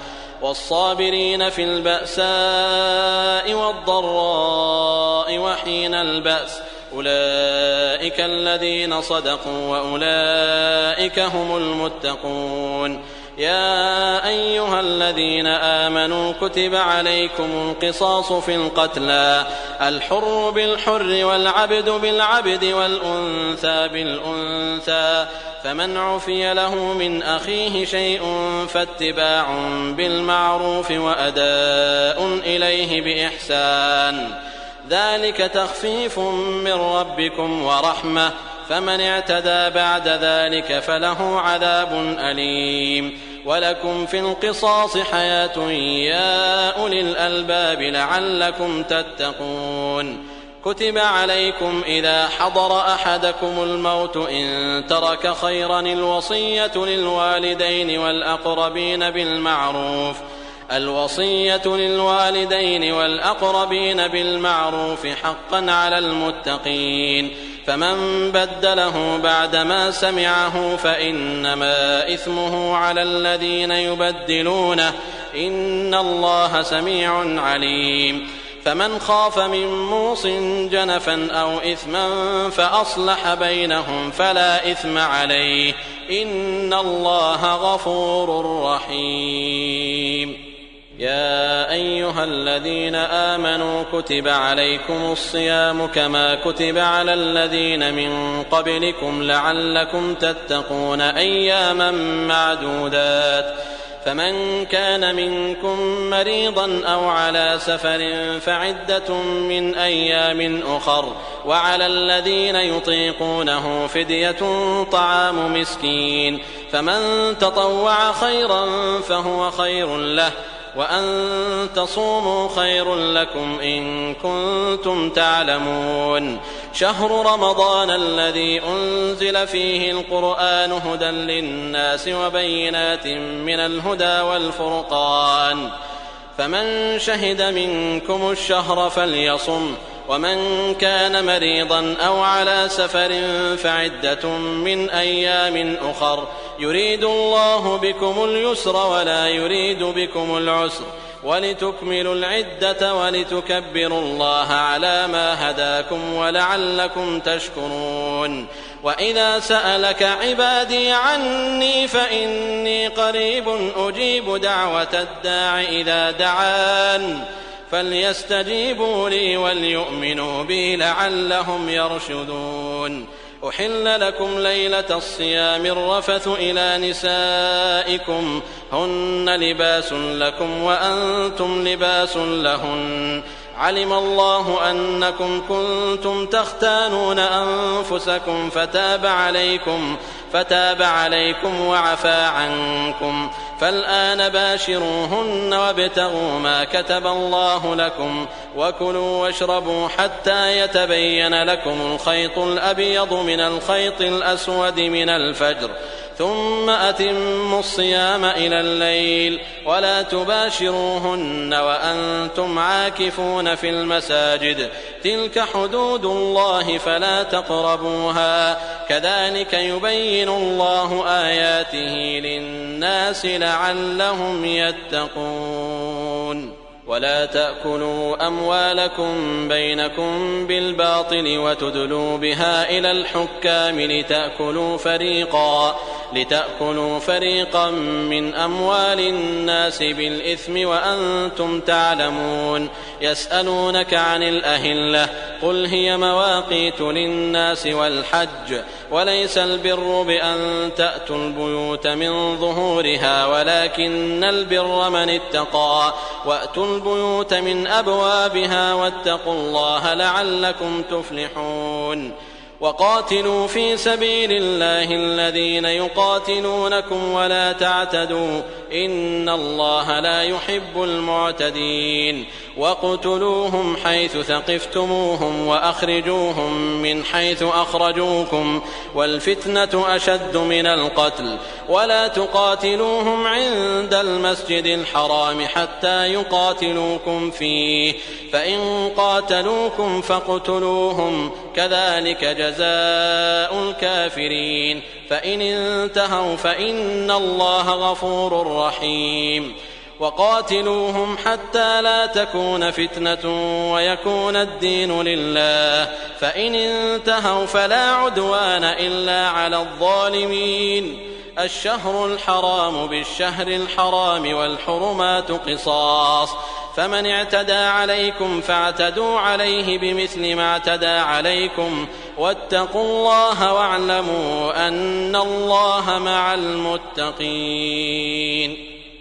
والصابرين في البأساء والضراء وحين البأس أولئك الذين صدقوا وأولئك هم المتقون يا أيها الذين آمنوا كتب عليكم القصاص في القتلى الحر بالحر والعبد بالعبد والأنثى بالأنثى فمن عفي له من أخيه شيء فاتباع بالمعروف وأداء إليه بإحسان ذلك تخفيف من ربكم ورحمة فمن اعتدى بعد ذلك فله عذاب أليم ولكم في القصاص حياة يا أولي الألباب لعلكم تتقون كتب عليكم إذا حضر أحدكم الموت إن ترك خيرا الوصية للوالدين والأقربين بالمعروف حقا على المتقين فمن بدله بعدما سمعه فإنما إثمه على الذين يبدلونه إن الله سميع عليم فمن خاف من موص جنفا أو إثما فأصلح بينهم فلا إثم عليه إن الله غفور رحيم يا أيها الذين آمنوا كتب عليكم الصيام كما كتب على الذين من قبلكم لعلكم تتقون أياما معدودات فمن كان منكم مريضا أو على سفر فعدة من أيام أخر وعلى الذين يطيقونه فدية طعام مسكين فمن تطوع خيرا فهو خير له وأن تصوموا خير لكم إن كنتم تعلمون شهر رمضان الذي أنزل فيه القرآن هدى للناس وبينات من الهدى والفرقان فمن شهد منكم الشهر فليصم ومن كان مريضا أو على سفر فعدة من أيام أخر يريد الله بكم اليسر ولا يريد بكم العسر ولتكملوا العدة ولتكبروا الله على ما هداكم ولعلكم تشكرون وإذا سألك عبادي عني فإني قريب أجيب دعوة الداع إذا دعان فليستجيبوا لي وليؤمنوا بي لعلهم يرشدون أحل لكم ليلة الصيام الرفث إلى نسائكم هن لباس لكم وأنتم لباس لهن علم الله أنكم كنتم تختانون أنفسكم فتاب عليكم وعفى عنكم، فالآن باشروهن وابتغوا ما كتب الله لكم، وكلوا واشربوا حتى يتبين لكم الخيط الأبيض من الخيط الأسود من الفجر، ثم أتموا الصيام إلى الليل، ولا تباشروهن وأنتم عاكفون في المساجد، تلك حدود الله فلا تقربوها، كذلك يبين الله آياته للناس لعلهم يتقون. ولا تأكلوا أموالكم بينكم بالباطل وتدلوا بها إلى الحكام لتأكلوا فريقا من أموال الناس بالإثم وأنتم تعلمون. يسألونك عن الأهلة، قل هي مواقيت للناس والحج، وليس البر بأن تأتوا البيوت من ظهورها، ولكن البر من اتقى، وأتوا البيوت من أبوابها، واتقوا الله لعلكم تفلحون. وقاتلوا في سبيل الله الذين يقاتلونكم ولا تعتدوا، إن الله لا يحب المعتدين. واقتلوهم حيث ثقفتموهم وأخرجوهم من حيث أخرجوكم، والفتنة أشد من القتل. ولا تقاتلوهم عند المسجد الحرام حتى يقاتلوكم فيه، فإن قاتلوكم فاقتلوهم، كذلك جزاء الكافرين. فإن انتهوا فإن الله غفور رحيم. وقاتلوهم حتى لا تكون فتنة ويكون الدين لله، فإن انتهوا فلا عدوان إلا على الظالمين. الشهر الحرام بالشهر الحرام والحرمات قصاص، فمن اعتدى عليكم فاعتدوا عليه بمثل ما اعتدى عليكم، واتقوا الله واعلموا أن الله مع المتقين.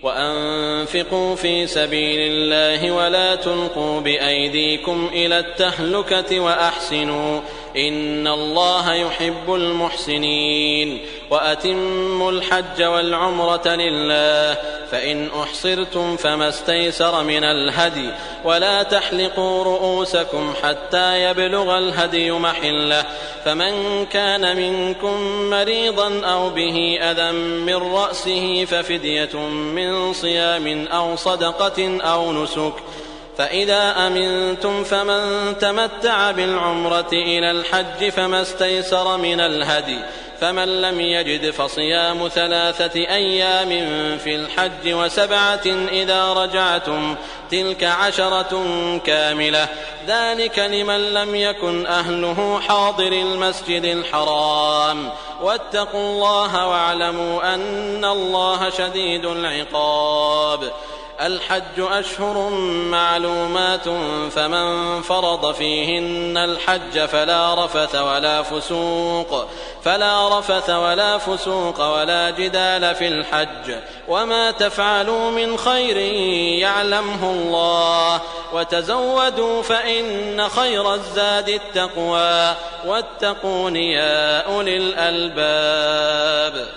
وأنفقوا في سبيل الله ولا تلقوا بأيديكم إلى التهلكة وأحسنوا، إن الله يحب المحسنين. وأتموا الحج والعمرة لله، فإن أحصرتم فما استيسر من الهدي، ولا تحلقوا رؤوسكم حتى يبلغ الهدي محله، فمن كان منكم مريضا أو به أذى من رأسه ففدية من صيام أو صدقة أو نسك، فإذا أمنتم فمن تمتع بالعمرة إلى الحج فما استيسر من الهدي، فمن لم يجد فصيام 3 أيام في الحج و7 إذا رجعتم، تلك 10 كاملة، ذلك لمن لم يكن أهله حاضر المسجد الحرام. واتقوا الله واعلموا أن الله شديد العقاب. الحج أشهر معلومات، فمن فرض فيهن الحج فلا رفث ولا فسوق ولا جدال في الحج، وما تفعلوا من خير يعلمه الله، وتزودوا فإن خير الزاد التقوى، واتقون يا أولي الألباب.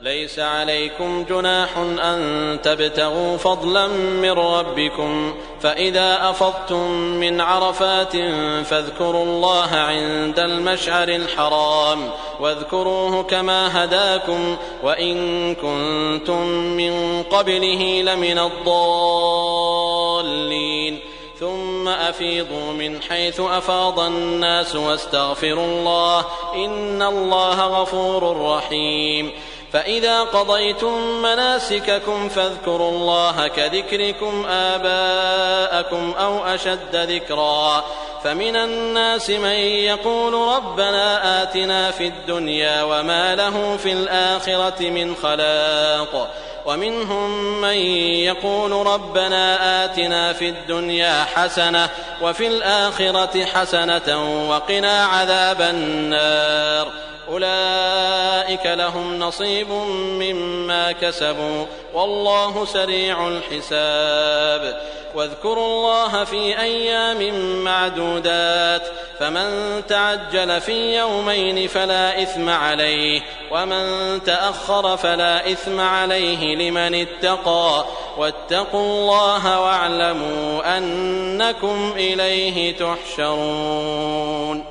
ليس عليكم جناح أن تبتغوا فضلا من ربكم، فإذا أفضتم من عرفات فاذكروا الله عند المشعر الحرام، واذكروه كما هداكم، وإن كنتم من قبله لمن الضالين. ثم أفيضوا من حيث أفاض الناس واستغفروا الله، إن الله غفور رحيم. فإذا قضيتم مناسككم فاذكروا الله كذكركم آباءكم أو أشد ذكرا، فمن الناس من يقول ربنا آتنا في الدنيا وما له في الآخرة من خلاق، ومنهم من يقول ربنا آتنا في الدنيا حسنة وفي الآخرة حسنة وقنا عذاب النار. أولئك لهم نصيب مما كسبوا والله سريع الحساب. واذكروا الله في أيام معدودات فمن تعجل في يومين فلا إثم عليه ومن تأخر فلا إثم عليه لمن اتقى واتقوا الله واعلموا أنكم إليه تحشرون.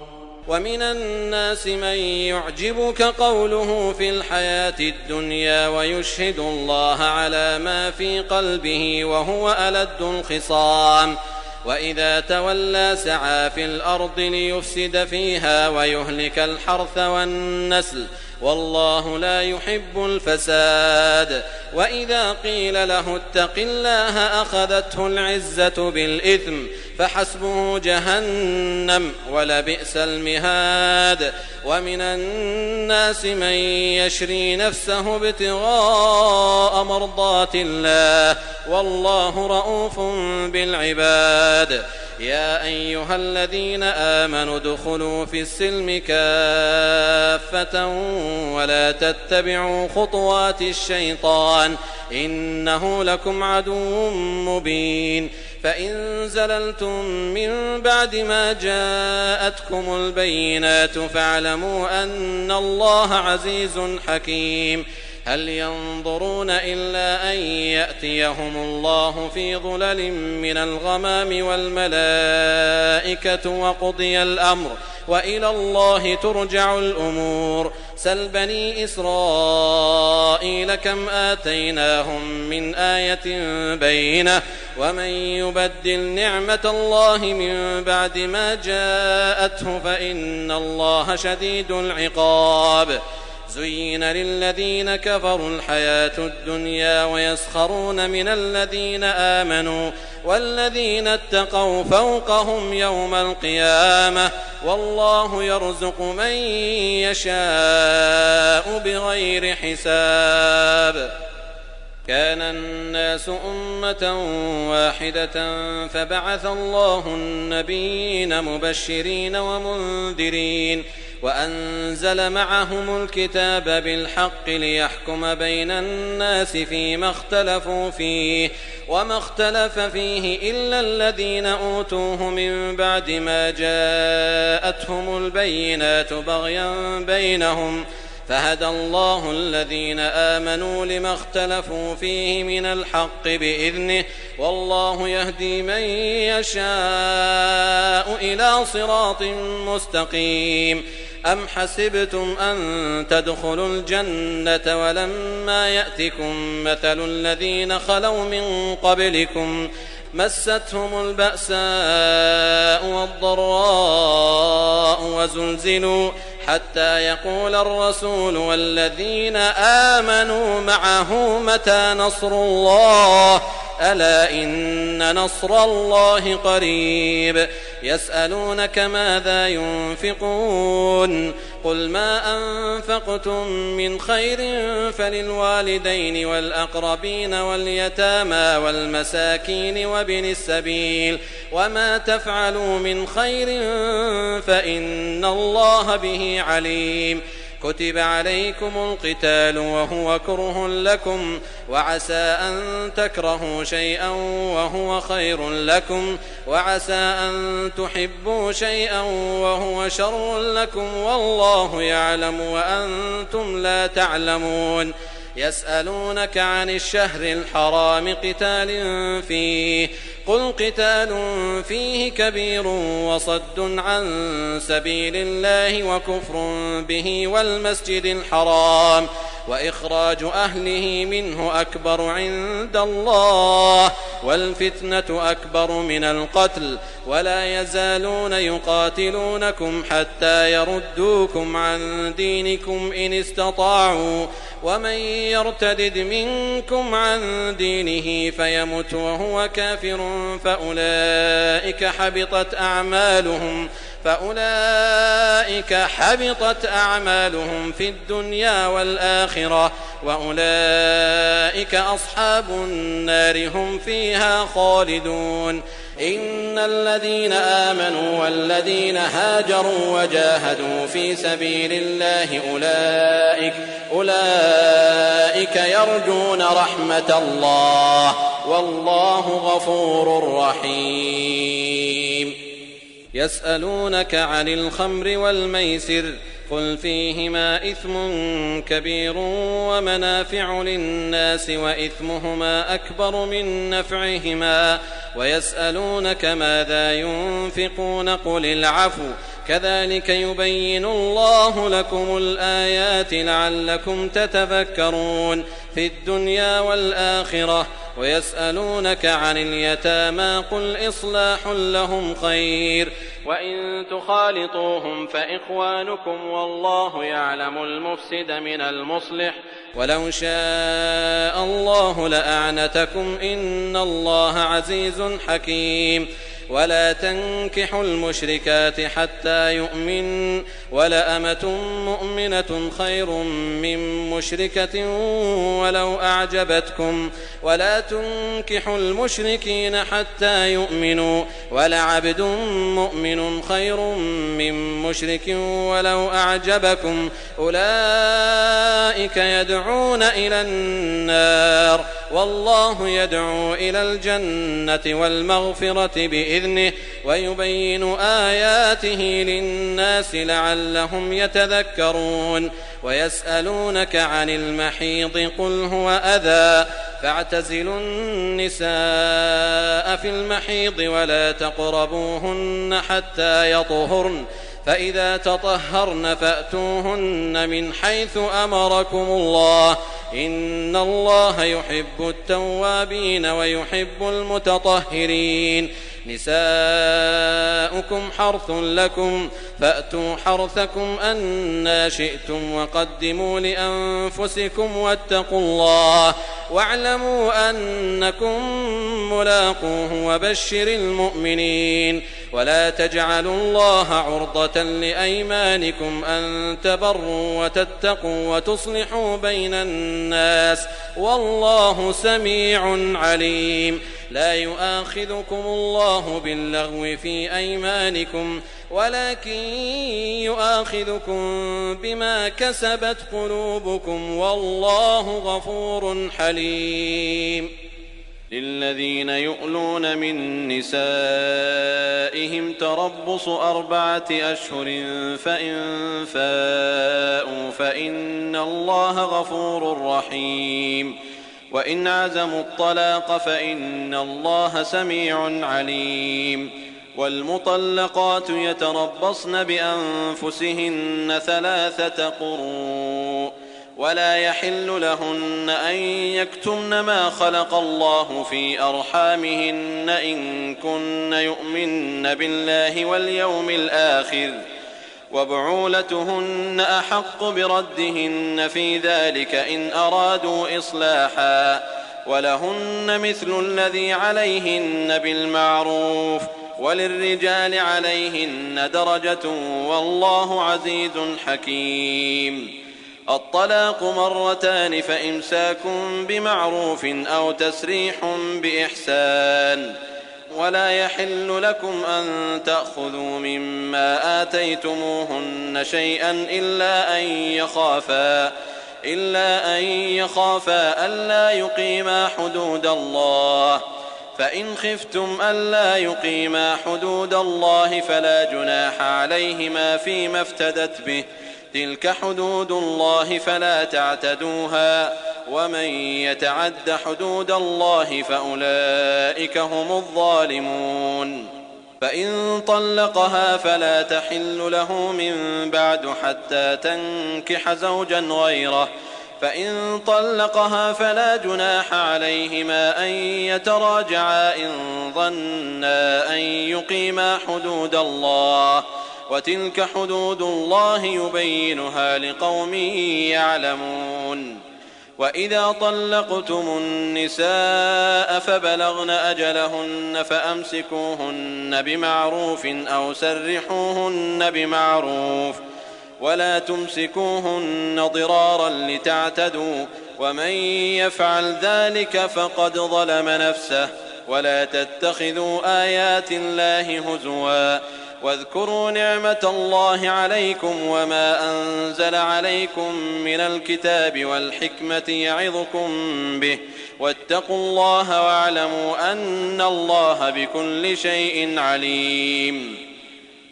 ومن الناس من يعجبك قوله في الحياة الدنيا ويشهد الله على ما في قلبه وهو ألد الخصام وإذا تولى سعى في الأرض ليفسد فيها ويهلك الحرث والنسل والله لا يحب الفساد. وإذا قيل له اتق الله أخذته العزة بالإثم فحسبه جهنم ولبئس المهاد. ومن الناس من يشري نفسه ابتغاء مرضات الله والله رؤوف بالعباد. يا أيها الذين آمنوا ادخلوا في السلم كافة ولا تتبعوا خطوات الشيطان إنه لكم عدو مبين. فإن زللتم من بعد ما جاءتكم البينات فاعلموا أن الله عزيز حكيم. هل ينظرون إلا أن يأتيهم الله في ظلل من الغمام والملائكة وقضي الأمر وإلى الله ترجع الأمور. سل بني إسرائيل كم آتيناهم من آية بينة ومن يبدل نعمة الله من بعد ما جاءته فإن الله شديد العقاب. زين للذين كفروا الحياة الدنيا ويسخرون من الذين آمنوا والذين اتقوا فوقهم يوم القيامة والله يرزق من يشاء بغير حساب. كان الناس أمة واحدة فبعث الله النبيين مبشرين ومنذرين وأنزل معهم الكتاب بالحق ليحكم بين الناس فيما اختلفوا فيه وما اختلف فيه إلا الذين أوتوه من بعد ما جاءتهم البينات بغيا بينهم فهدى الله الذين آمنوا لما اختلفوا فيه من الحق بإذنه والله يهدي من يشاء إلى صراط مستقيم. أم حسبتم أن تدخلوا الجنة ولما يأتكم مثل الذين خلوا من قبلكم مستهم البأساء والضراء وزلزلوا حتى يقول الرسول والذين آمنوا معه متى نصر الله ألا إن نصر الله قريب. يسألونك ماذا ينفقون قل ما أنفقتم من خير فللوالدين والأقربين واليتامى والمساكين وابن السبيل وما تفعلوا من خير فإن الله به عليم. كتب عليكم القتال وهو كره لكم وعسى أن تكرهوا شيئا وهو خير لكم وعسى أن تحبوا شيئا وهو شر لكم والله يعلم وأنتم لا تعلمون. يسألونك عن الشهر الحرام قتال فيه قل قتال فيه كبير وصد عن سبيل الله وكفر به والمسجد الحرام وإخراج أهله منه أكبر عند الله والفتنة أكبر من القتل ولا يزالون يقاتلونكم حتى يردوكم عن دينكم إن استطاعوا ومن يرتدد منكم عن دينه فيمت وهو كافر فأولئك حبطت أعمالهم في الدنيا والآخرة وأولئك أصحاب النار هم فيها خالدون. إن الذين آمنوا والذين هاجروا وجاهدوا في سبيل الله أولئك يرجون رحمة الله والله غفور رحيم. يسألونك عن الخمر والميسر قل فيهما إثم كبير ومنافع للناس وإثمهما أكبر من نفعهما ويسألونك ماذا ينفقون قل العفو كذلك يبين الله لكم الآيات لعلكم تتفكرون في الدنيا والآخرة. ويسألونك عن اليتامى قل إصلاح لهم خير وإن تخالطوهم فإخوانكم والله يعلم المفسد من المصلح ولو شاء الله لأعنتكم إن الله عزيز حكيم. ولا تنكحوا المشركات حتى يؤمن ولأمة مؤمنة خير من مشركة ولو أعجبتكم ولا تنكحوا المشركين حتى يؤمنوا ولعبد مؤمن خير من مشرك ولو أعجبكم أولئك يدعون إلى النار والله يدعو إلى الجنة والمغفرة بإذنه ويبين آياته للناس لعلهم يتذكرون. ويسألونك عن المحيض قل هو أذى فاعتزلوا النساء في المحيض ولا تقربوهن حتى يطهرن فإذا تطهرن فأتوهن من حيث أمركم الله إن الله يحب التوابين ويحب المتطهرين. نساؤكم حرث لكم فأتوا حرثكم أنى شئتم وقدموا لأنفسكم واتقوا الله واعلموا أنكم ملاقوه وبشر المؤمنين. ولا تجعلوا الله عرضة لأيمانكم أن تبروا وتتقوا وتصلحوا بين الناس والله سميع عليم. لا يؤاخذكم الله باللغو في أيمانكم ولكن يؤاخذكم بما كسبت قلوبكم والله غفور حليم. للذين يؤلون من نسائهم تربص 4 أشهر فإن فاءوا فإن الله غفور رحيم. وإن عزموا الطلاق فإن الله سميع عليم. والمطلقات يتربصن بأنفسهن 3 قروء ولا يحل لهن أن يكتمن ما خلق الله في أرحامهن إن كن يؤمن بالله واليوم الآخر وبعولتهن أحق بردهن في ذلك إن أرادوا إصلاحا ولهن مثل الذي عليهن بالمعروف وللرجال عليهن درجة والله عزيز حكيم. الطلاق 2 فإمساك بمعروف أو تسريح بإحسان. ولا يحل لكم أن تأخذوا مما آتيتموهن شيئا إلا أن يخافا ألا يقيما حدود الله فإن خفتم ألا يقيما حدود الله فلا جناح عليهما فيما افتدت به تلك حدود الله فلا تعتدوها ومن يتعد حدود الله فأولئك هم الظالمون. فإن طلقها فلا تحل له من بعد حتى تنكح زوجا غيره فإن طلقها فلا جناح عليهما أن يتراجعا إن ظنا أن يقيما حدود الله وتلك حدود الله يبينها لقوم يعلمون. وإذا طلقتم النساء فبلغن أجلهن فأمسكوهن بمعروف أو سرحوهن بمعروف ولا تمسكوهن ضرارا لتعتدوا ومن يفعل ذلك فقد ظلم نفسه. ولا تتخذوا آيات الله هزوا واذكروا نعمة الله عليكم وما أنزل عليكم من الكتاب والحكمة يعظكم به واتقوا الله واعلموا أن الله بكل شيء عليم.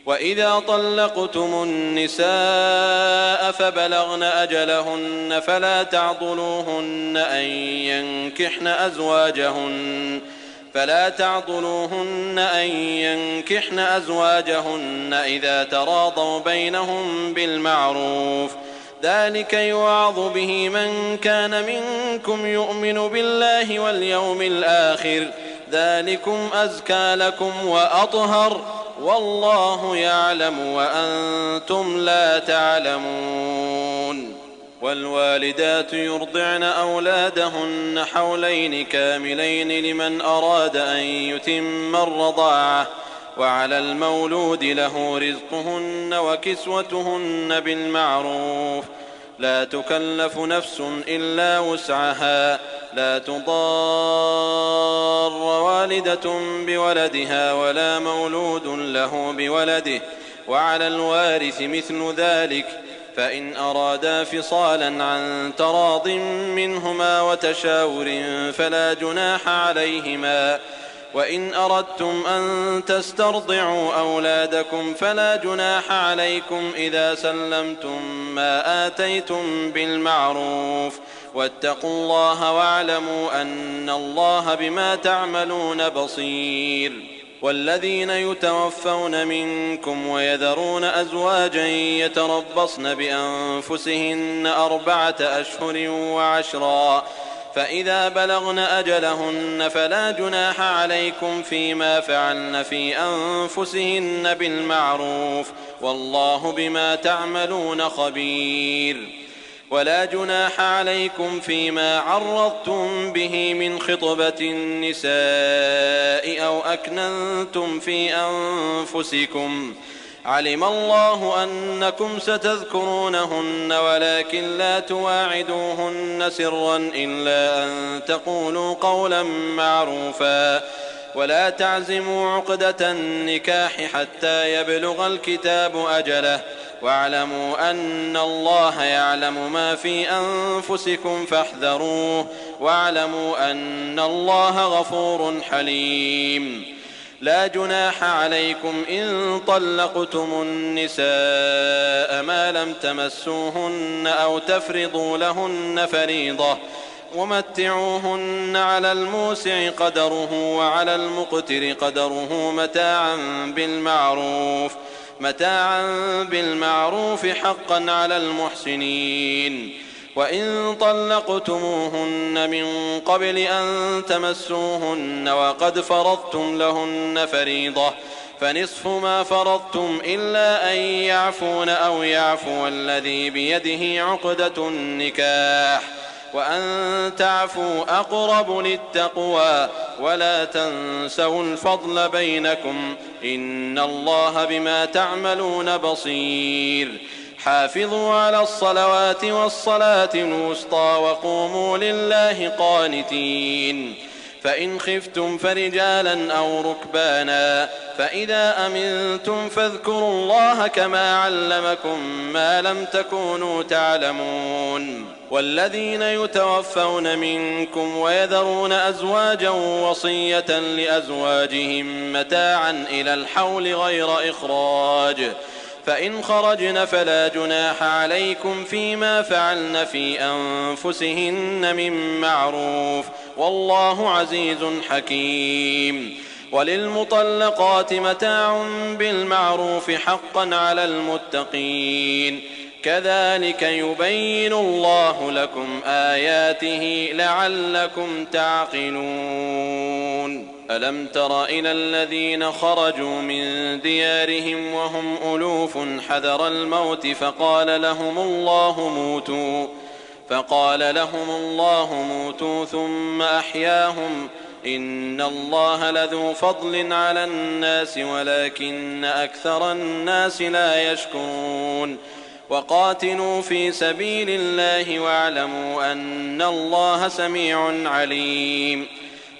وإذا طلقتم النساء فبلغن أجلهن فلا تعضلوهن أن ينكحن أزواجهن إذا تراضوا بينهم بالمعروف. ذلك يوعظ به من كان منكم يؤمن بالله واليوم الآخر. ذلكم أزكى لكم وأطهر والله يعلم وأنتم لا تعلمون. والوالدات يرضعن أولادهن حولين كاملين لمن أراد أن يتم الرضاعة وعلى المولود له رزقهن وكسوتهن بالمعروف. لا تكلف نفس إلا وسعها. لا تضار والدة بولدها ولا مولود له بولده وعلى الوارث مثل ذلك فإن أرادا فصالا عن تراض منهما وتشاور فلا جناح عليهما. وإن أردتم أن تسترضعوا أولادكم فلا جناح عليكم إذا سلمتم ما آتيتم بالمعروف. واتقوا الله واعلموا أن الله بما تعملون بصير. والذين يتوفون منكم ويذرون أزواجا يتربصن بأنفسهن 4 أشهر و10 فإذا بلغن أجلهن فلا جناح عليكم فيما فعلن في أنفسهن بالمعروف والله بما تعملون خبير. ولا جناح عليكم فيما عرضتم به من خطبة النساء أو أكننتم في أنفسكم. علم الله أنكم ستذكرونهن ولكن لا تواعدوهن سرا إلا أن تقولوا قولا معروفا. ولا تعزموا عقدة النكاح حتى يبلغ الكتاب أجله واعلموا أن الله يعلم ما في أنفسكم فاحذروه واعلموا أن الله غفور حليم. لا جناح عليكم إن طلقتم النساء ما لم تمسوهن أو تفرضوا لهن فريضة ومتعوهن على الموسع قدره وعلى المقتر قدره متاعا بالمعروف حقا على المحسنين. وإن طلقتموهن من قبل أن تمسوهن وقد فرضتم لهن فريضة فنصف ما فرضتم إلا أن يعفون أو يعفو الذي بيده عقدة النكاح وأن تعفوا أقرب للتقوى ولا تنسوا الفضل بينكم إن الله بما تعملون بصير. حافظوا على الصلوات والصلاة الوسطى وقوموا لله قانتين. فإن خفتم فرجالا أو ركبانا فإذا أمنتم فاذكروا الله كما علمكم ما لم تكونوا تعلمون. والذين يتوفون منكم ويذرون أزواجا وصية لأزواجهم متاعا إلى الحول غير إخراج فإن خرجن فلا جناح عليكم فيما فعلن في أنفسهن من معروف والله عزيز حكيم. وللمطلقات متاع بالمعروف حقا على المتقين. كذلك يبين الله لكم آياته لعلكم تعقلون. ألم تر إلى الذين خرجوا من ديارهم وهم ألوف حذر الموت فقال لهم الله موتوا ثم أحياهم إن الله لذو فضل على الناس ولكن أكثر الناس لا يشكرون. وقاتلوا في سبيل الله واعلموا أن الله سميع عليم.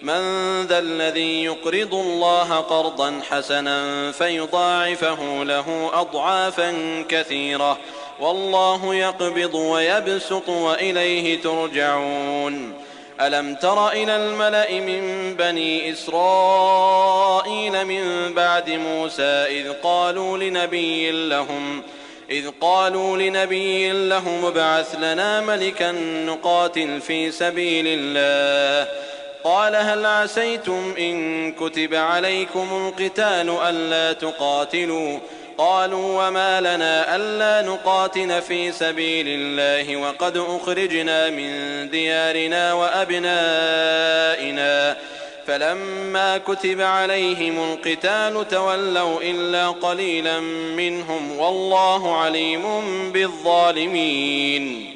من ذا الذي يقرض الله قرضا حسنا فيضاعفه له أضعافا كثيرة والله يقبض ويبسط وإليه ترجعون. ألم تر إلى الملأ من بني إسرائيل من بعد موسى إذ قالوا لنبي لهم ابعث لنا ملكا نقاتل في سبيل الله قال هل عسيتم إن كتب عليكم القتال ألا تقاتلوا قالوا وما لنا ألا نقاتل في سبيل الله وقد أخرجنا من ديارنا وأبنائنا فلما كتب عليهم القتال تولوا إلا قليلا منهم والله عليم بالظالمين.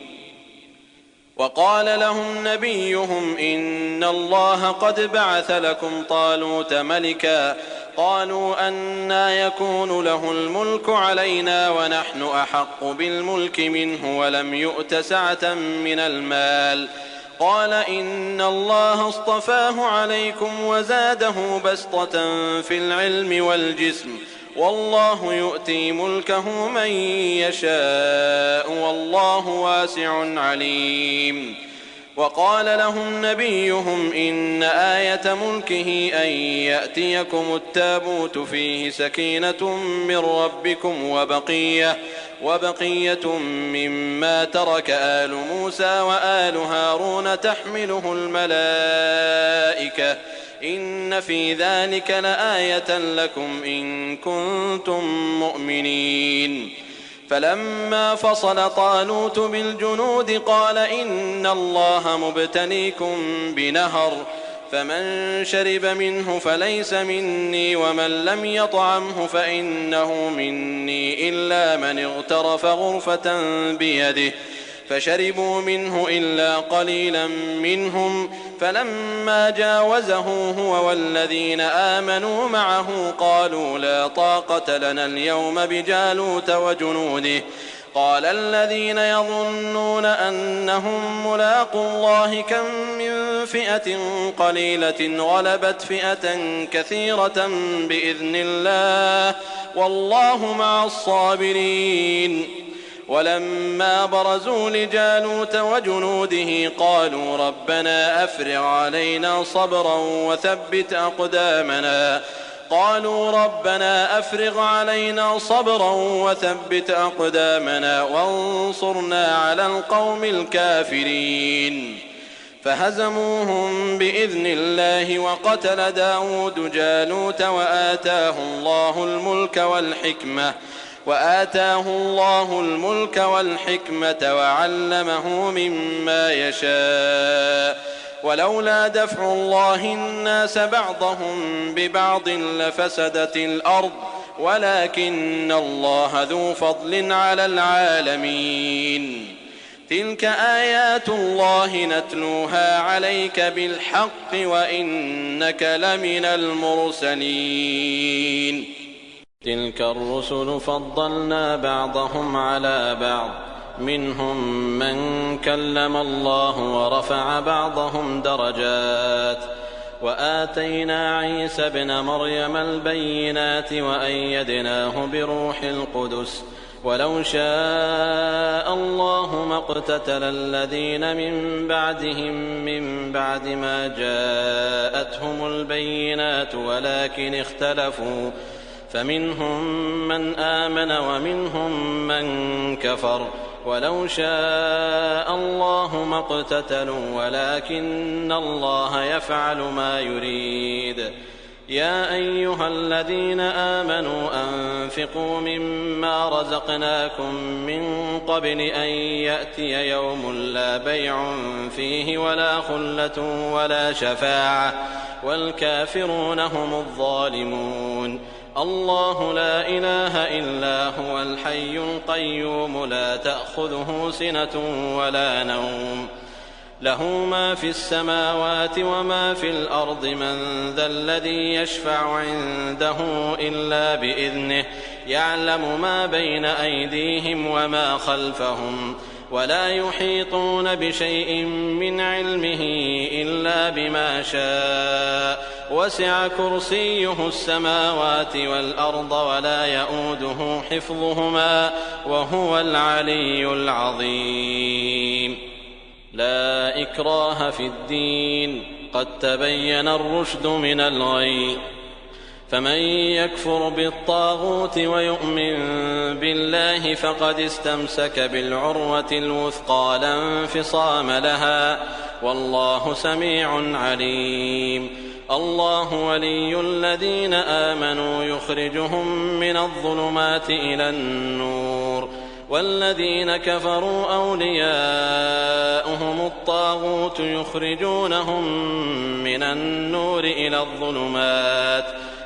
وقال لهم نبيهم إن الله قد بعث لكم طالوت ملكا قالوا أنى يكون له الملك علينا ونحن أحق بالملك منه ولم يؤت سعة من المال قال إن الله اصطفاه عليكم وزاده بسطة في العلم والجسم والله يؤتي ملكه من يشاء والله واسع عليم. وقال لهم نبيهم إن آية ملكه أن يأتيكم التابوت فيه سكينة من ربكم وبقية مما ترك آل موسى وآل هارون تحمله الملائكة إن في ذلك لآية لكم إن كنتم مؤمنين. فلما فصل طالوت بالجنود قال إن الله مبتليكم بنهر فمن شرب منه فليس مني ومن لم يطعمه فإنه مني إلا من اغترف غرفة بيده فشربوا منه إلا قليلا منهم فلما جاوزه هو والذين آمنوا معه قالوا لا طاقة لنا اليوم بجالوت وجنوده قال الذين يظنون أنهم ملاقو الله كم من فئة قليلة غلبت فئة كثيرة بإذن الله والله مع الصابرين. ولما برزوا لجالوت وجنوده قالوا ربنا أفرغ علينا صبرا وثبت أقدامنا وانصرنا على القوم الكافرين. فهزموهم بإذن الله وقتل داود جالوت وآتاه الله الملك والحكمة وعلمه مما يشاء ولولا دفع الله الناس بعضهم ببعض لفسدت الأرض ولكن الله ذو فضل على العالمين. تلك آيات الله نتلوها عليك بالحق وإنك لمن المرسلين. تلك الرسل فضلنا بعضهم على بعض منهم من كلم الله ورفع بعضهم درجات وآتينا عيسى ابن مريم البينات وأيدناه بروح القدس ولو شاء الله ما اقتتل الذين من بعدهم من بعد ما جاءتهم البينات ولكن اختلفوا فمنهم من آمن ومنهم من كفر ولو شاء الله ما اقتتلوا ولكن الله يفعل ما يريد. يا أيها الذين آمنوا أنفقوا مما رزقناكم من قبل أن يأتي يوم لا بيع فيه ولا خلة ولا شفاعة والكافرون هم الظالمون. الله لا إله إلا هو الحي القيوم لا تأخذه سنة ولا نوم له ما في السماوات وما في الأرض من ذا الذي يشفع عنده إلا بإذنه يعلم ما بين أيديهم وما خلفهم ولا يحيطون بشيء من علمه إلا بما شاء وسع كرسيه السماوات والأرض ولا يؤوده حفظهما وهو العلي العظيم. لا إكراه في الدين قد تبين الرشد من الغي فمن يكفر بالطاغوت ويؤمن بالله فقد استمسك بالعروة الوثقى لا انفصام لها والله سميع عليم. الله ولي الذين آمنوا يخرجهم من الظلمات إلى النور والذين كفروا أولياؤهم الطاغوت يخرجونهم من النور إلى الظلمات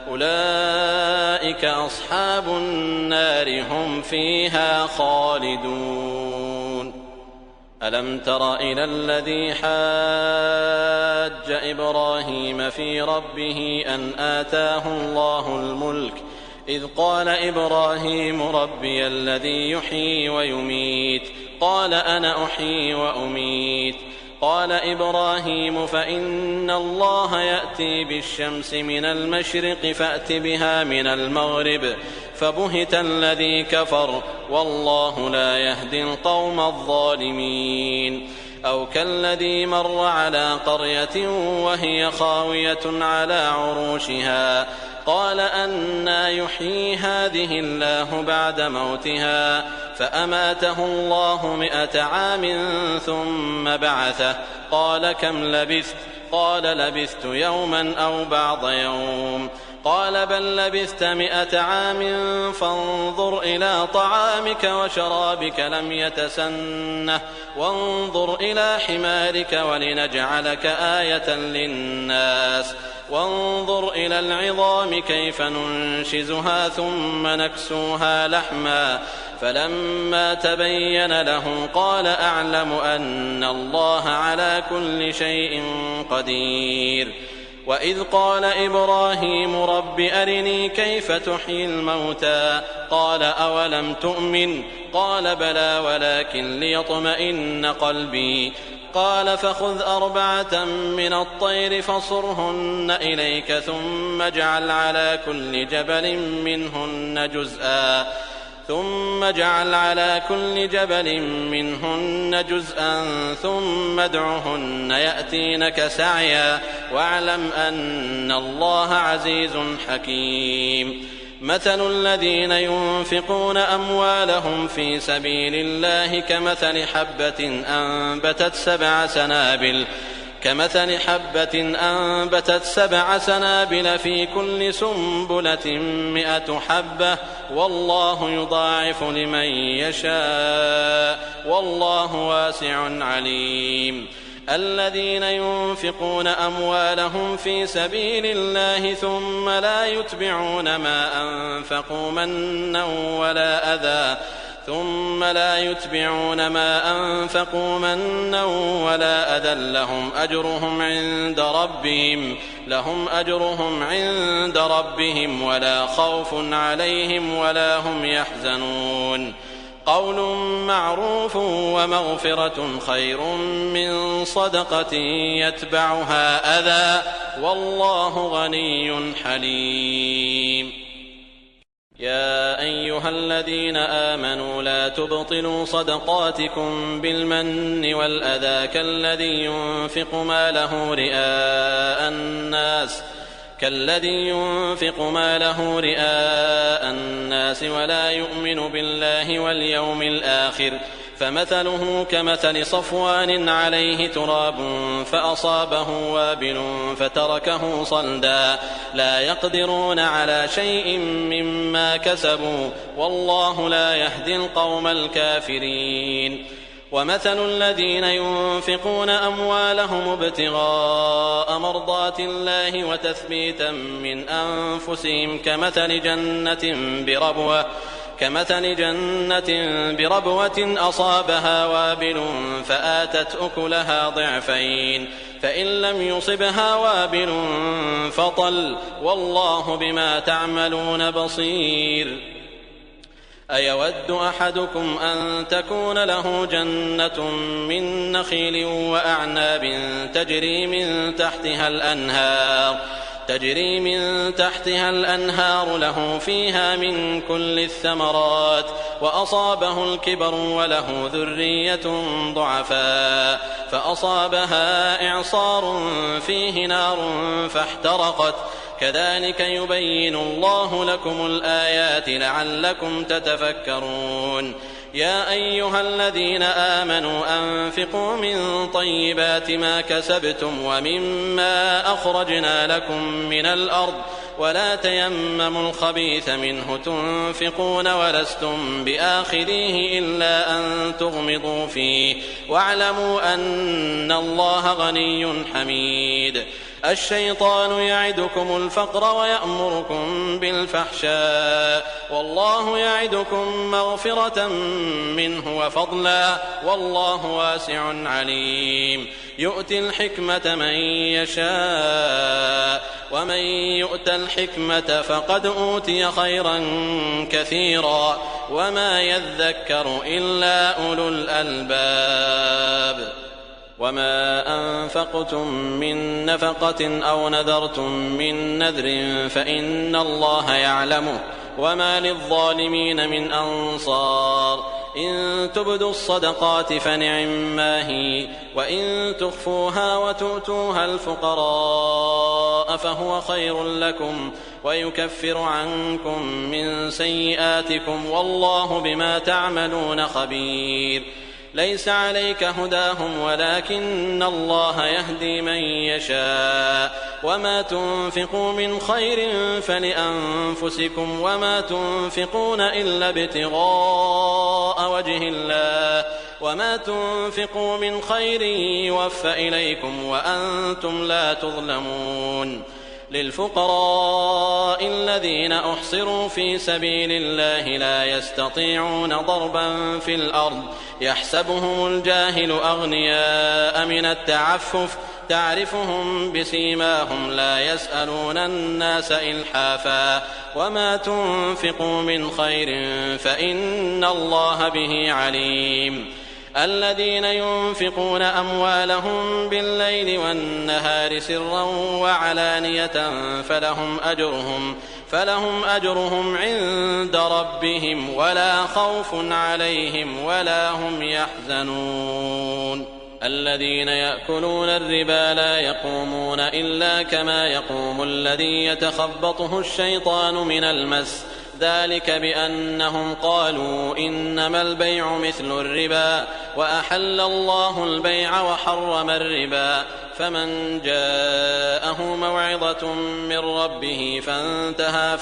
أولئك أصحاب النار هم فيها خالدون. ألم تر إلى الذي حاج إبراهيم في ربه أن آتاه الله الملك إذ قال إبراهيم ربي الذي يحيي ويميت قال أنا أحيي وأميت قال إبراهيم فإن الله يأتي بالشمس من المشرق فأت بها من المغرب فبهت الذي كفر والله لا يهدي القوم الظالمين. أو كالذي مر على قرية وهي خاوية على عروشها قال أنى يحيي هذه الله بعد موتها فأماته الله 100 عام ثم بعثه قال كم لبثت قال لبثت يوما أو بعض يوم قال بل لبثت 100 عام فانظر إلى طعامك وشرابك لم يتسنه وانظر إلى حمارك ولنجعلك آية للناس وانظر إلى العظام كيف ننشزها ثم نكسوها لحما فلما تبين له قال أعلم أن الله على كل شيء قدير. وإذ قال إبراهيم رب أرني كيف تحيي الموتى قال أولم تؤمن قال بلى ولكن ليطمئن قلبي قال فخذ 4 من الطير فصرهن إليك ثم اجعل على كل جبل منهن جزءا ثم ادعهن يأتينك سعيا واعلم أن الله عزيز حكيم. مثل الذين ينفقون أموالهم في سبيل الله كمثل حبة أنبتت 7 سنابل في كل سنبلة 100 حبة والله يضاعف لمن يشاء والله واسع عليم. الذين ينفقون أموالهم في سبيل الله ثم لا يتبعون ما أنفقوا منا ولا أذى لهم أجرهم عند ربهم ولا خوف عليهم ولا هم يحزنون. قول معروف ومغفرة خير من صدقة يتبعها أذى والله غني حليم. يا أيها الذين آمنوا لا تبطلوا صدقاتكم بالمن والأذى كالذي ينفق ماله رئاء الناس ولا يؤمن بالله واليوم الآخر فمثله كمثل صفوان عليه تراب فأصابه وابل فتركه صلدا لا يقدرون على شيء مما كسبوا والله لا يهدي القوم الكافرين. ومثل الذين ينفقون أموالهم ابتغاء مرضات الله وتثبيتا من أنفسهم كمثل جنة بربوة أصابها وابل فآتت أكلها ضعفين فإن لم يصبها وابل فطل والله بما تعملون بصير. أيود أحدكم أن تكون له جنة من نخيل وأعناب تجري من تحتها الأنهار له فيها من كل الثمرات وأصابه الكبر وله ذرية ضعفاء فأصابها إعصار فيه نار فاحترقت كذلك يبين الله لكم الآيات لعلكم تتفكرون. يا أيها الذين آمنوا أنفقوا من طيبات ما كسبتم ومما أخرجنا لكم من الأرض ولا تيمموا الخبيث منه تنفقون ولستم بآخذيه إلا أن تغمضوا فيه واعلموا أن الله غني حميد. الشيطان يعدكم الفقر ويأمركم بالفحشاء والله يعدكم مغفرة منه وفضلا والله واسع عليم. يؤتي الحكمة من يشاء ومن يؤت الحكمة فقد أوتي خيرا كثيرا وما يذكر إلا أولو الألباب. وما أنفقتم من نفقة أو نذرتم من نذر فإن الله يعلمه وما للظالمين من أنصار. إن تبدوا الصدقات فنعما هي وإن تخفوها وتؤتوها الفقراء فهو خير لكم ويكفر عنكم من سيئاتكم والله بما تعملون خبير. ليس عليك هداهم ولكن الله يهدي من يشاء وما تنفقوا من خير فلأنفسكم وما تنفقون إلا ابتغاء وجه الله وما تنفقوا من خير يوفى إليكم وأنتم لا تظلمون. للفقراء الذين أحصروا في سبيل الله لا يستطيعون ضربا في الأرض يحسبهم الجاهل أغنياء من التعفف تعرفهم بسيماهم لا يسألون الناس إلحافا وما تنفقوا من خير فإن الله به عليم. الذين ينفقون أموالهم بالليل والنهار سرا وعلانية فلهم أجرهم عند ربهم ولا خوف عليهم ولا هم يحزنون. الذين يأكلون الربا لا يقومون إلا كما يقوم الذي يتخبطه الشيطان من المس ذلك بأنهم قالوا إنما البيع مثل الربا وأحل الله البيع وحرم الربا فمن جاءه موعظة من ربه فانتهى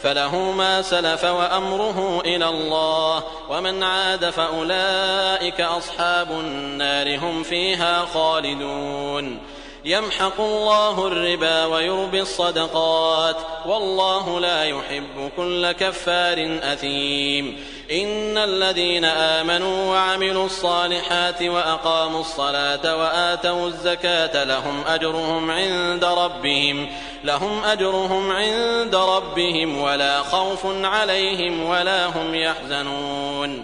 فله ما سلف وأمره إلى الله ومن عاد فأولئك أصحاب النار هم فيها خالدون. يمحق الله الربا ويربي الصدقات والله لا يحب كل كفار أثيم. إن الذين آمنوا وعملوا الصالحات وأقاموا الصلاة وآتوا الزكاة لهم أجرهم عند ربهم ولا خوف عليهم ولا هم يحزنون.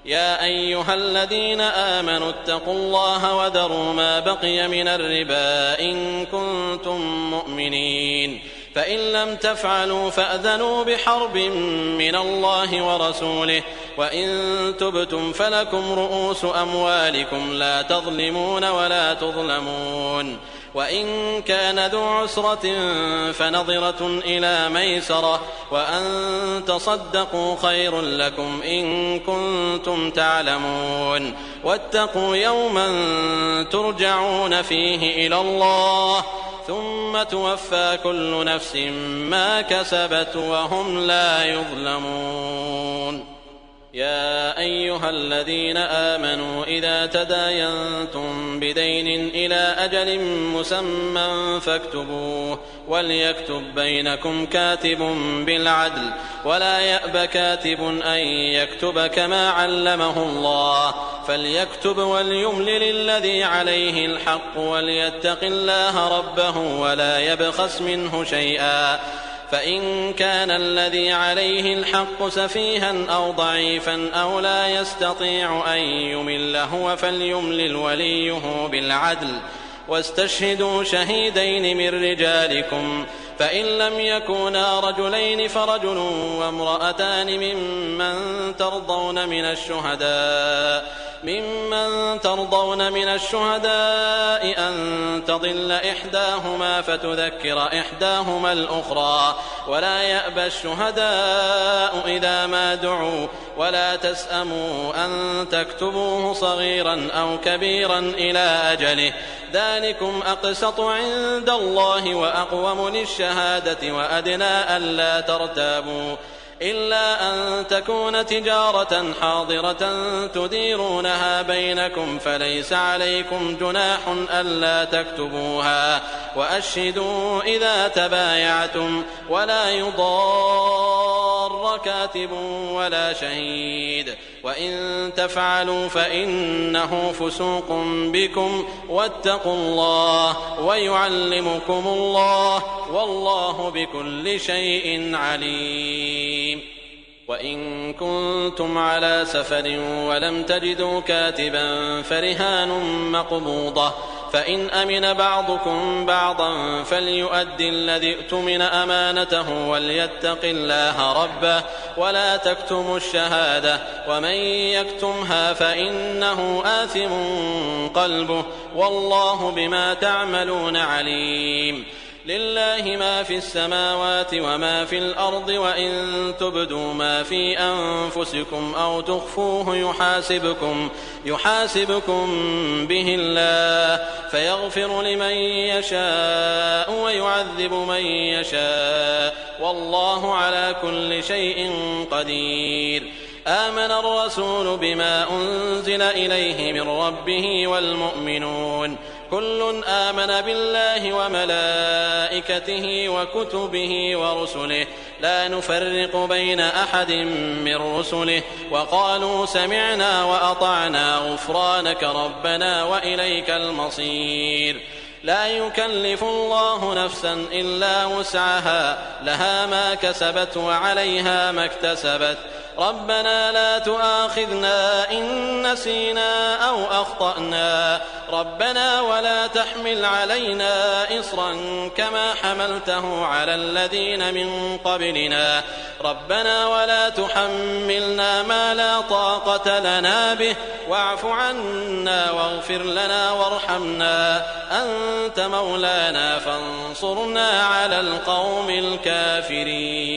يا أيها الذين آمنوا اتقوا الله وذروا ما بقي من الربا إن كنتم مؤمنين فإن لم تفعلوا فأذنوا بحرب من الله ورسوله وإن تبتم فلكم رؤوس أموالكم لا تظلمون ولا تظلمون. وإن كان ذو عسرة فنظرة إلى ميسرة وأن تصدقوا خير لكم إن كنتم تعلمون. واتقوا يوما ترجعون فيه إلى الله ثم توفى كل نفس ما كسبت وهم لا يظلمون. يا أيها الذين آمنوا إذا تداينتم بدين إلى أجل مسمى فاكتبوه وليكتب بينكم كاتب بالعدل ولا يأب كاتب أن يكتب كما علمه الله فليكتب وليملل الذي عليه الحق وليتق الله ربه ولا يبخس منه شيئا فإن كان الذي عليه الحق سفيها أو ضعيفا أو لا يستطيع أن يمل هو فليملل وليه بالعدل واستشهدوا شهيدين من رجالكم فإن لم يكونا رجلين فرجل وامرأتان ممن ترضون من الشهداء أن تضل إحداهما فتذكر إحداهما الأخرى ولا يأبى الشهداء إذا ما دعوا ولا تسأموا أن تكتبوه صغيرا أو كبيرا إلى أجله ذلكم أقسط عند الله وأقوم للشهادة وأدنى ألا ترتابوا إلا أن تكون تجارة حاضرة تديرونها بينكم فليس عليكم جناح ألا تكتبوها وأشهدوا إذا تبايعتم ولا يضار كاتب ولا شهيد وإن تفعلوا فإنه فسوق بكم واتقوا الله ويعلمكم الله والله بكل شيء عليم وإن كنتم على سفر ولم تجدوا كاتبا فرهان مقبوضة فإن أمن بعضكم بعضا فليؤد الذي ائتمن أمانته وليتق الله ربه ولا تكتموا الشهادة ومن يكتمها فإنه آثم قلبه والله بما تعملون عليم لله ما في السماوات وما في الأرض وإن تبدوا ما في أنفسكم أو تخفوه يحاسبكم به الله فيغفر لمن يشاء ويعذب من يشاء والله على كل شيء قدير آمن الرسول بما أنزل إليه من ربه والمؤمنون كل آمن بالله وملائكته وكتبه ورسله لا نفرق بين أحد من رسله وقالوا سمعنا وأطعنا غفرانك ربنا وإليك المصير لا يكلف الله نفسا إلا وسعها لها ما كسبت وعليها ما اكتسبت ربنا لا تؤاخذنا إن نسينا أو أخطأنا ربنا ولا تحمل علينا إصرا كما حملته على الذين من قبلنا ربنا ولا تحملنا ما لا طاقة لنا به واعف عنا واغفر لنا وارحمنا أنت مولانا فانصرنا على القوم الكافرين